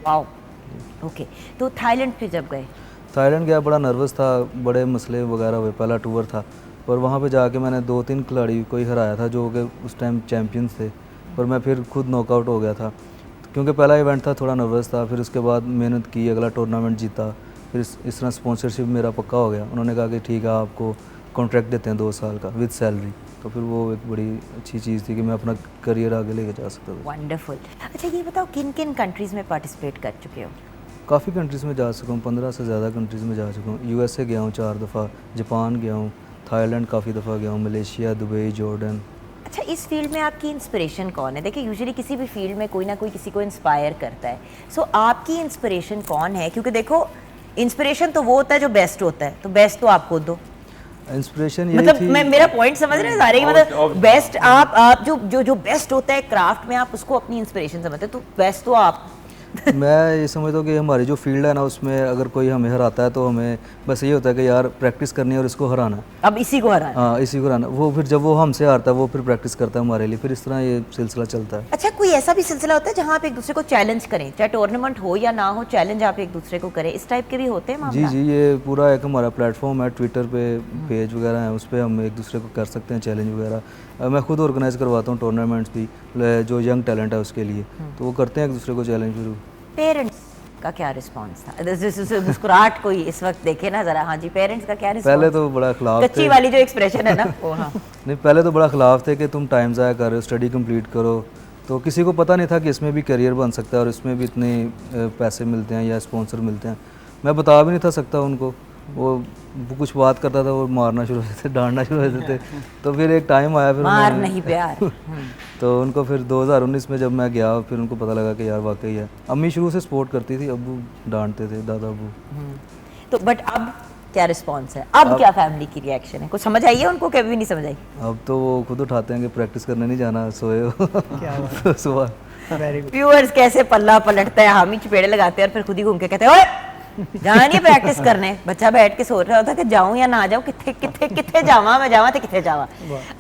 Wow, okay. तो थाईलैंड पे जब गए? थाईलैंड गया, बड़ा नर्वस था, बड़े मसले वगैरह हुए, पहला टूर था, पर वहाँ पे जाके मैंने 2-3 खिलाड़ी को ही हराया था जो कि उस टाइम चैम्पियंस थे, पर मैं फिर खुद नॉकआउट हो गया था क्योंकि पहला इवेंट था, थोड़ा नर्वस था। फिर उसके बाद मेहनत की, अगला टूर्नामेंट जीता, फिर इस तरह स्पॉन्सरशिप मेरा पक्का हो गया। उन्होंने कहा कि ठीक है आपको कॉन्ट्रैक्ट देते हैं 2 साल का विद सैलरी, तो फिर वो एक बड़ी अच्छी चीज़ थी कि मैं अपना करियर आगे लेके जा सकता था। वंडरफुल। अच्छा, ये बताओ किन किन कंट्रीज़ में पार्टिसिपेट कर चुके हो? काफ़ी कंट्रीज़ में जा चुका हूँ, 15 से ज़्यादा कंट्रीज़ में जा चुका हूँ। USA गया हूँ 4 दफ़ा, जापान गया हूँ, थाईलैंड काफ़ी दफ़ा गया हूँ, मलेशिया, दुबई, जॉर्डन। अच्छा, इस फील्ड में आपकी इंस्पिरेशन कौन है? देखिए, यूजुअली किसी भी फील्ड में कोई ना कोई किसी को इंस्पायर करता है। सो आपकी इंस्पिरेशन कौन है? क्योंकि देखो, इंस्पिरेशन तो वो होता है जो बेस्ट होता है, तो बेस्ट तो आप खुद दो। इंस्पिरेशन यही मतलब थी। मैं मेरा पॉइंट समझ रहे हैं सारे कि मतलब बेस्ट आप जो बेस्ट होता है क्राफ्ट में, आप उसको अपनी इंस्पिरेशन समझते हैं, तो बेस्ट तो आप। मैं ये समझता हूँ कि हमारी जो फील्ड है ना, उसमें अगर कोई हमें हराता है तो हमें बस ये होता है कि यार प्रैक्टिस करनी है और इसको हराना है। अब इसी को हराना। हाँ, इसी को हराना। वो फिर जब वो हमसे हारता है वो फिर प्रैक्टिस करता है हमारे लिए, फिर इस तरह ये सिलसिला चलता है। अच्छा, कोई ऐसा भी सिलसिला होता है जहाँ आप एक दूसरे को चैलेंज करें, चाहे टूर्नामेंट हो या ना हो, चैलेंज आप एक दूसरे को करें, इस टाइप के भी होते हैं जी मामला? जी, ये पूरा एक हमारा प्लेटफॉर्म है, ट्विटर पे पेज वगैरह है, उस पर हम एक दूसरे को कर सकते हैं चैलेंज वगैरह। मैं खुद ऑर्गेनाइज करवाता हूँ टूर्नामेंट्स भी, जो यंग टैलेंट है उसके लिए, तो वो करते हैं एक दूसरे को चैलेंज। शुरू पेरेंट्स का क्या रिस्पांस था? मुस्कुराहट कोई इस वक्त देखे ना जरा। हाँ जी, पेरेंट्स का क्या रिस्पांस? पहले तो बड़ा खिलाफ थे, कच्ची वाली जो एक्सप्रेशन है ना वो। हाँ, नहीं, पहले तो बड़ा खिलाफ थे कि तुम टाइम ज़ाया कर रहे हो, स्टडी कंप्लीट करो। तो किसी को पता नहीं था कि इसमें भी करियर बन सकता है और इसमें भी इतने पैसे मिलते हैं या स्पॉन्सर मिलते हैं। मैं बता भी नहीं था सकता उनको, वो कुछ बात करता था वो मारना शुरू हो जाते थे, डांटना शुरू हो जाते थे। तो फिर एक टाइम आया, फिर मार नहीं प्यार। तो उनको फिर 2019 में जब मैं गया, फिर उनको पता लगा कि यार वाकई है। अम्मी शुरू से सपोर्ट करती थी, अब्बू डांटते थे, दादा अब्बू। तो बट अब क्या रिस्पांस है? अब क्या फैमिली की रिएक्शन है? कुछ समझ आई है उनको? कभी भी नहीं समझ आई? अब तो वो खुद उठाते हैं कि प्रैक्टिस करने नहीं जाना, सोए हो। क्या बात। सुबह वेरी गुड। व्यूअर्स कैसे पल्ला पलटता है, हम ही चपेड़े लगाते हैं और फिर खुद ही घूम के कहते हैं ओए जाना नहीं प्रैक्टिस करने। बच्चा बैठ के सोच रहा होता कि जाऊं या ना जाऊं, किथे किथे किथे जावा, मैं जावा तो किथे जावा।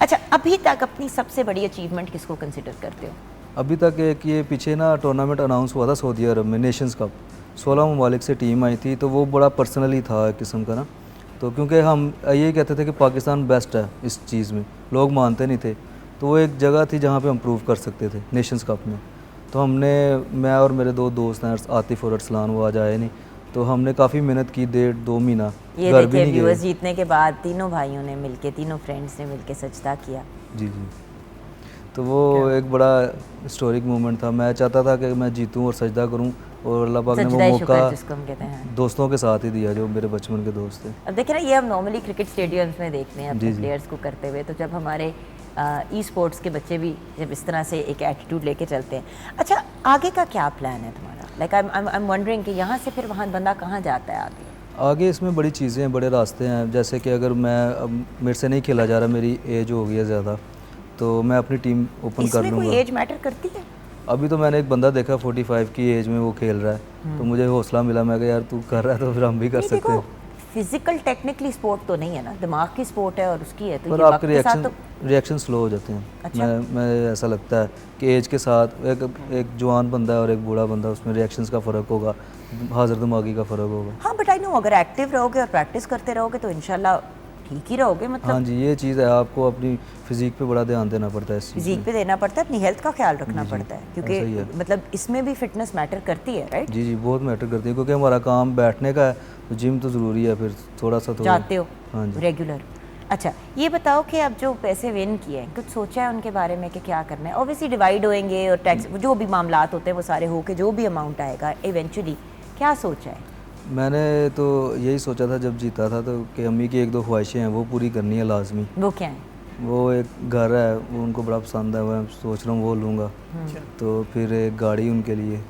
अच्छा, अभी तक अपनी सबसे बड़ी अचीवमेंट किसको कंसिडर करते हो? अभी तक एक ये पीछे ना टूर्नामेंट अनाउंस हुआ था सऊदी अरब में, नेशंस कप, 16 ममालिक से टीम आई थी, तो वो बड़ा पर्सनली था एक किस्म का ना। तो क्योंकि हम यही कहते थे कि पाकिस्तान बेस्ट है इस चीज़ में, लोग मानते नहीं थे, तो वो एक जगह थी जहाँ पे हम प्रूव कर सकते थे नेशंस कप में। तो हमने, मैं और मेरे दो दोस्त हैं आतिफ और अरसलान, वो आज आए नहीं, तो हमने काफ़ी मेहनत की, 1.5-2 महीना ये घर भी देखिए नहीं व्यूअर्स, गए। जीतने के बाद तीनों भाइयों ने मिलके, तीनों फ्रेंड्स ने मिलके सजदा किया। जी जी, तो वो एक बड़ा हिस्टोरिक मोमेंट था। मैं चाहता था कि मैं जीतूं और सजदा करूं, और अल्लाह पाक ने वो सजदा शुक्र मौका जिसको हम कहते हैं। दोस्तों के साथ ही दिया, जो मेरे बचपन के दोस्त थे। अब देखिए ना, ये हम नॉर्मली क्रिकेट स्टेडियम्स में देखते हैं अपने जी, जी। प्लेयर्स को करते हुए, तो जब हमारे ई स्पोर्ट्स के बच्चे भी जब इस तरह से एक एटीट्यूड लेके चलते हैं। अच्छा, आगे का क्या प्लान है तुम्हारा? लाइक आई एम वंडरिंग कि यहाँ से फिर वहाँ बंदा कहाँ जाता है आगे? आगे इसमें बड़ी चीज़ें हैं, बड़े रास्ते हैं। जैसे कि अगर मैं, अब मेरे से नहीं खेला जा रहा, मेरी एज हो गई है ज़्यादा, तो मैं अपनी टीम ओपन कर इसमें कोई लूँगा। एज मैटर करती है? अभी तो मैंने एक बंदा देखा 45 की एज में वो खेल रहा है, तो मुझे हौसला मिला, मैं कहा यार तू कर रहा है तो फिर हम भी कर नहीं, सकते देखो हैं। फिजिकल टेक्निकली स्पोर्ट तो नहीं है ना, दिमाग की स्पोर्ट है और उसकी है, तो पर ये आपके वक्त के साथ रिएक्शन स्लो हो जाते हैं। अच्छा। मैं ऐसा लगता है कि एज के साथ एक जवान बंदा है और एक बूढ़ा बंदा, उसमें रिएक्शंस का फ़र्क होगा, हाजिर दिमागी का फ़र्क होगा। हाँ, बट आई नो अगर एक्टिव रहोगे और प्रैक्टिस करते रहोगे तो इंशाल्लाह ठीक ही रहोगे। हाँ मतलब जी, ये चीज़ है, आपको अपनी फिजिक पे बड़ा ध्यान देना पड़ता है इस चीज़ फिजिक में। पे देना पड़ता है, अपनी हेल्थ का ख्याल रखना पड़ता है, ऐसा ही क्योंकि है। मतलब इसमें भी फिटनेस मैटर करती है, राइट? जी जी, बहुत मैटर करती है, क्योंकि हमारा काम बैठने का है, तो जिम तो ज़रूरी है, फिर थोड़ा सा तो जाते हो हाँ जी। रेगुलर। अच्छा, ये बताओ कि अब जो पैसे विन किए हैं, कुछ सोचा है उनके बारे में कि क्या करना है? ऑब्वियसली डिवाइड होएंगे और टैक्स, जो भी मामलात होते हैं वो सारे होके जो भी अमाउंट आएगा इवेंचुअली, क्या सोचा है? मैंने तो यही सोचा था जब जीता था, तो कि अम्मी की 1-2 ख्वाहिशें हैं वो पूरी करनी है लाजमी। वो क्या है? वो एक घर है, वो उनको बड़ा पसंद है, मैं सोच रहा हूँ वो लूँगा। तो फिर एक गाड़ी उनके लिए,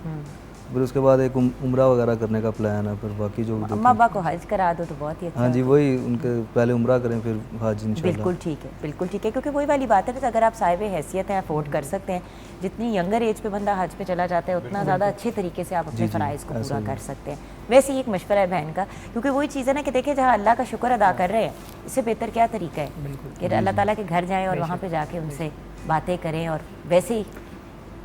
फिर उसके बाद एक उम्रा वगैरह करने का प्लान है, फिर बाकी जो भी अम्मा अब्बा को हज करा दो तो बहुत ही अच्छा हाँ जी, होता वही उनके पहले उम्रा करें फिर हज है। इंशाल्लाह। बिल्कुल ठीक है, बिल्कुल ठीक है, क्योंकि वही वाली बात है कि अगर आप साहिब हैसियत हैं, अफोर्ड कर सकते हैं, जितनी यंगर एज पे बंदा हज पे चला जाता है उतना ज़्यादा अच्छे तरीके से आप अपने फ़राइज़ को पूरा कर सकते हैं। वैसे ही एक मशवरा है बहन का, क्योंकि वही चीज़ है ना कि देखिए जहाँ अल्लाह का शुक्र अदा कर रहे हैं, इससे बेहतर क्या तरीका है कि अल्लाह ताला के घर जाएँ और वहाँ पर जाके उनसे बातें करें और वैसे ही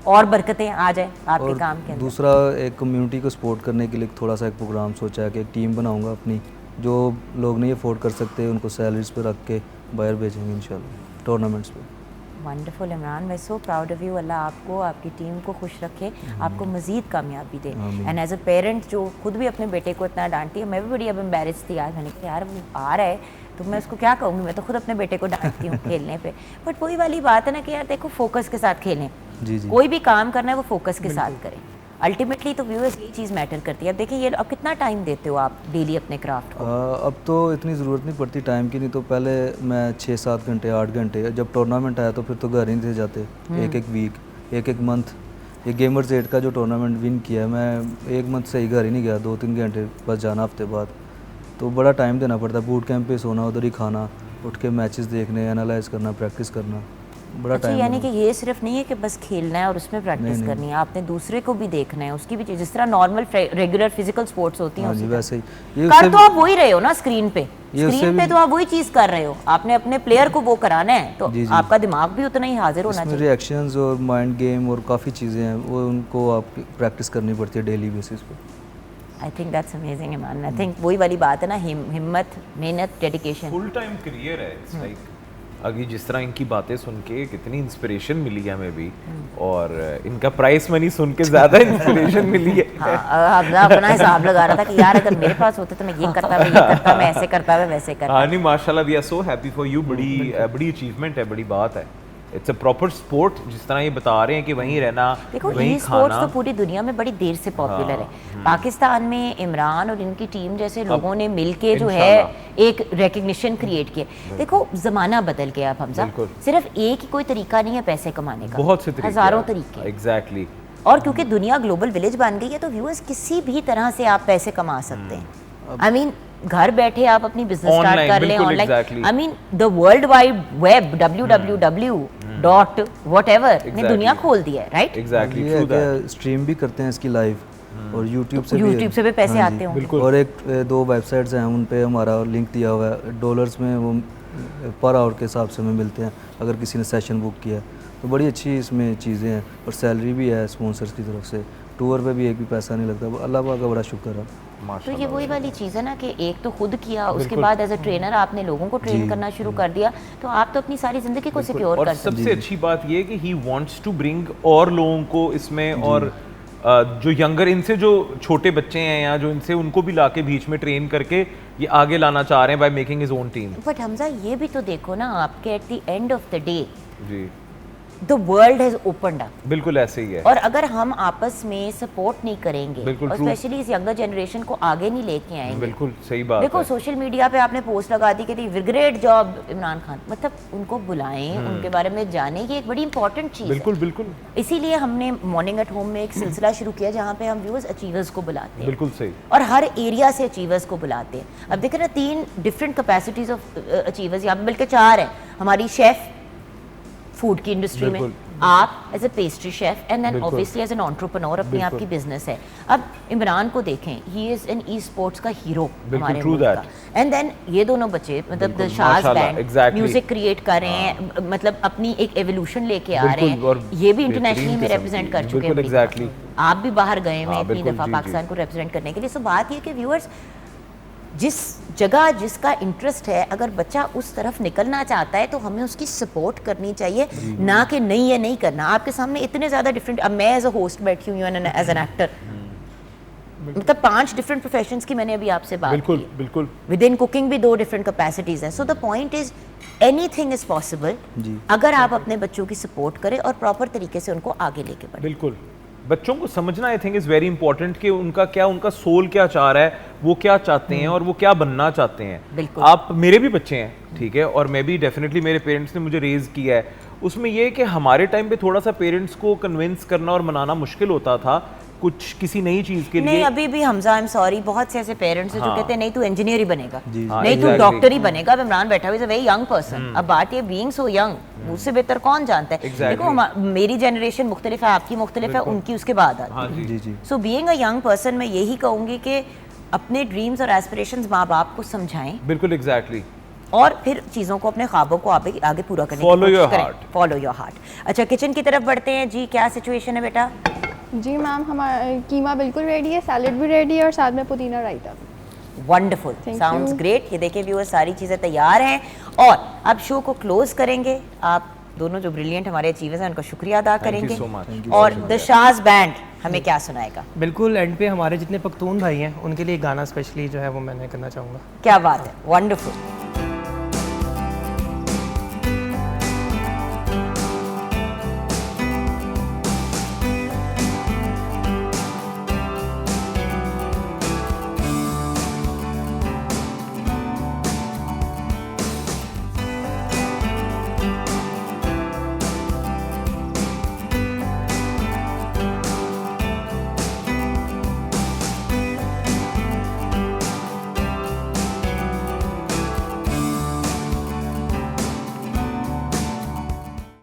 और बरकतें आ जाए आपके और काम के अंदर। दूसरा, एक कम्युनिटी को सपोर्ट करने के लिए थोड़ा सा एक प्रोग्राम सोचा है कि एक टीम बनाऊंगा अपनी, जो लोग नहीं अफोर्ड कर सकते उनको सैलरीज पे रख के बाहर भेजेंगे इंशाल्लाह टूर्नामेंट्स पे। वंडरफुल इमरान, मैं सो प्राउड ऑफ यू। अल्लाह आपको, आपकी टीम को खुश रखे, आपको मज़ीद कामयाबी दे। एंड एज अ पेरेंट जो खुद भी अपने बेटे को इतना डांटती है, मैं भी बड़ी अब एम्बेरस थी आज, मैंने कहा यार वो आ रहा है तो मैं उसको क्या कहूँगी, मैं तो खुद अपने बेटे को डांटती हूँ खेलने पे। बट वही वाली बात है ना कि यार देखो फोकस के साथ खेलें, जी जी, कोई भी काम करना है वो फोकस के साथ करें। अल्टीमेटली तो व्यूअर्स यही चीज़ मैटर करती है। अब देखिए ये अब कितना टाइम देते हो आप डेली अपने क्राफ्ट को? अब तो इतनी ज़रूरत नहीं पड़ती टाइम की, नहीं तो पहले मैं 6-7 घंटे 8 घंटे, जब टूर्नामेंट आया तो फिर तो घर ही नहीं थे जाते। एक वीक, एक मंथ, ये गेमर्स 8 का जो टूर्नामेंट विन किया है, मैं 1 मंथ से ही घर ही नहीं गया, 2-3 घंटे बस जाना हफ्ते बाद, तो बड़ा टाइम देना पड़ता है। बूट कैंप पे सोना, उधर ही खाना, उठ के मैचेस देखने, एनालाइज करना, प्रैक्टिस करना, बड़ा अच्छा, टाइम। यानी कि ये सिर्फ नहीं है कि बस खेलना है और उसमें प्रैक्टिस करनी है, आपने दूसरे को भी देखना है, उसकी भी चीज़, जिस तरह नॉर्मल रेगुलर फिजिकल स्पोर्ट्स होती हैं हाँ जी, उसी तरह। वैसे ही ये कर उससे तो आप वही रहे हो ना स्क्रीन पे, ये उससे स्क्रीन पे भी- तो आप वही चीज़ कर रहे हो, आपने अपने प्लेयर को वो कराना है, तो जी, जी। आपका दिमाग भी उतना ही हाजिर होना इसमें चाहिए। रिएक्शंस और माइंड गेम और काफ़ी चीज़ें हैं, वो उनको आप प्रैक्टिस करनी पड़ती है डेली बेसिस पे। I think that's amazing Iman. I think वही वाली बात है ना, हिम्मत, मेहनत, डेडिकेशन। फुल टाइम करियर है। इट्स लाइक अभी जिस तरह इनकी बातें सुन के कितनी इंस्पिरेशन मिली है हमें भी, और इनका प्राइस मनी सुन के ज़्यादा इंस्पिरेशन मिली है। हाँ, हमजा अपना हिसाब लगा रहा था कि यार अगर मेरे पास होते तो मैं ये करता, मैं ये करता, मैं ऐसे करता, मैं वैसे करता। हाँ नहीं, माशाल्लाह, we are so happy for you. बड़ी अचीवमेंट है, बड़ी बात है। इट्स अ प्रॉपर स्पोर्ट, जिस तरह ये बता रहे हैं कि वहीं रहना, देखो वहीं ई स्पोर्ट्स खाना। तो पूरी दुनिया में बड़ी देर से पॉपुलर है। पाकिस्तान में इमरान और इनकी टीम जैसे लोगों ने मिलके जो है एक रिकग्निशन क्रिएट किया। देखो ज़माना बदल गया अब हमजा, बिल्कुल। सिर्फ एक ही कोई तरीका नहीं है पैसे कमाने का, बहुत से तरीके, हज़ारों तरीके। एग्जैक्टली। और क्योंकि दुनिया ग्लोबल विलेज बन गई है तो व्यूअर्स किसी भी तरह से आप पैसे कमा सकते हैं, आई मीन घर बैठे आप अपनी बिजनेस स्टार्ट Online, कर लें बिल्कुल, online. exactly. I mean the world wide web www.whatever ने दुनिया खोल दिया है, राइट? एग्जैक्टली ये ट्रू है दैट कि स्ट्रीम भी करते हैं इसकी लाइव और यूट्यूब से YouTube से भी पैसे हाँ जी। आते होंगे। और एक दो वेबसाइट्स हैं उन पे हमारा लिंक दिया हुआ है, डॉलर्स में वो पर आवर के हिसाब से हमें मिलते हैं अगर किसी ने सेशन बुक किया है। तो बड़ी अच्छी इसमें चीज़ें हैं और सैलरी भी है स्पॉन्सर्स की तरफ से। टूर पे भी एक भी पैसा नहीं लगता, अल्लाह पाक का बड़ा शुक्र है। तो ये वही वाली चीज़ है ना कि एक तो खुद किया, उसके बाद एज अ ट्रेनर आपने लोगों को ट्रेन करना शुरू कर दिया, तो आप तो अपनी सारी ज़िंदगी को सिक्योर और कर सकते सबसे अच्छी बात ये है कि ही वांट्स टू ब्रिंग और लोगों को इसमें, और जो यंगर इनसे जो छोटे बच्चे हैं या जो इनसे उनको भी लाके बीच में ट्रेन करके ये आगे लाना चाह रहे हैं by making his own team. But Hamza ये भी तो देखो ना, आपके at the end of the day जी the world has opened up, बिल्कुल ऐसे ही है। और अगर हम आपस में सपोर्ट नहीं करेंगे बिल्कुल और true। स्पेशली इस यंगर जनरेशन को आगे नहीं लेके आएंगे। बिल्कुल सही बात देखो है। सोशल मीडिया पे आपने पोस्ट लगा दी कि ग्रेट जॉब इमरान खान, मतलब उनको बुलाएं, उनके बारे में जानें, ये एक बड़ी इंपॉर्टेंट चीज़ है। बिल्कुल बिल्कुल इसीलिए हमने मॉर्निंग एट होम में एक सिलसिला शुरू किया जहाँ पे हम व्यूअर्स अचीवर्स को बुलाते हैं बिल्कुल सही। और हर एरिया से अचीवर्स को बुलाते हैं। अब देखें ना, 3 डिफरेंट कैपेसिटीज ऑफ अचीवर्स, यहाँ पे बल्कि 4 हैं। हमारी शेफ फूड की इंडस्ट्री में, बिल्कुल। आप as a pastry chef, and then बिल्कुल। ऑब्वियसली एज एन एंटरप्रेन्योर अपनी बिल्कुल। आपकी बिजनेस है। अब इमरान को देखें, he is an esports का हीरो हमारे true मुल्क that। का। एंड देन ये दोनों बच्चे मतलब बिल्कुल, दिलशाद माशाल्लाह, बैंड exactly। म्यूजिक क्रिएट कर रहे हैं, मतलब अपनी एक एवोल्यूशन लेके आ रहे बिल्कुल, और हैं। ये भी बेहतरीन इंटरनेशनली में किस्म रिप्रेजेंट की, कर चुके हैं बिल्कुल, अपनी exactly। जगह। आप भी बाहर गए हैं हाँ, इतनी बिल्कुल, दफ़ा जी, पाकिस्तान जी। को रिप्रेजेंट करने के लिए। सो बात ये कि व्यूअर्स जिस जगह जिसका इंटरेस्ट है, अगर बच्चा उस तरफ निकलना चाहता है तो हमें उसकी सपोर्ट करनी चाहिए, ना कि नहीं ये नहीं करना। आपके सामने इतने ज़्यादा डिफरेंट, अब मैं एज अ होस्ट बैठी हुई हूँ एज एन एक्टर, मतलब 5 डिफरेंट प्रोफेशंस की मैंने अभी आपसे बात बिल्कुल की। बिल्कुल विद इन कुकिंग भी 2 डिफरेंट कैपेसिटीज़ हैं। So the point is anything is possible जी। अगर आप अपने बच्चों की सपोर्ट करें और प्रॉपर तरीके से उनको आगे लेके बढ़ें। बिल्कुल। बच्चों को समझना I think is very important कि उनका सोल क्या चाह रहा है, वो क्या चाहते हैं और वो क्या बनना चाहते हैं। बिल्कुल। आप मेरे भी बच्चे हैं, ठीक है, और मैं भी डेफिनेटली, मेरे पेरेंट्स ने मुझे रेज किया है। उसमें ये है कि हमारे टाइम पे थोड़ा सा पेरेंट्स को कन्विंस करना और मनाना मुश्किल होता था कुछ किसी नई चीज़ के नहीं, लिए। अभी भी हमजा, आई एम सॉरी, बहुत से ऐसे पेरेंट्स हैं जो हाँ। कहते हैं नहीं तू इंजीनियर ही बनेगा, जी। हाँ, नहीं तू exactly। डॉक्टर ही बनेगा। अब इमरान बैठा हुआ is a very young person. अब बात ये बीइंग सो यंग, मुझसे बेहतर कौन जानता है। Exactly। देखो मेरी जनरेशन मुख्तलिफ है, आपकी मुख्तलिफ है, उनकी उसके बाद हाँ आती है। जी जी जी। So being a young person मैं यही कहूँगी कि अपने ड्रीम्स और एस्पिरेशंस माँ बाप को समझाएं बिल्कुल एग्जैक्टली। और फिर चीज़ों को, अपने ख्वाबों को आगे पूरा करने Follow your heart। Follow your heart. अच्छा, किचन की तरफ बढ़ते हैं जी। क्या सिचुएशन है बेटा? जी मैम, हमारा कीमा बिल्कुल रेडी है, सैलेड भी रेडी है और साथ में पुदीना रायता भी। Wonderful, Thank sounds you। Great. ये देखें व्यूअर्स, सारी चीज़ें तैयार हैं और अब शो को क्लोज करेंगे। आप दोनों जो ब्रिलियंट हमारे अचीवर्स हैं उनका शुक्रिया अदा Thank you करेंगे। so much। Thank और दिलशाद बैंड हमें क्या सुनाएगा? बिल्कुल एंड पे हमारे जितने पख्तून भाई हैं उनके लिए गाना स्पेशली जो है वो मैंने करना चाहूँगा। क्या बात है, वंडरफुल।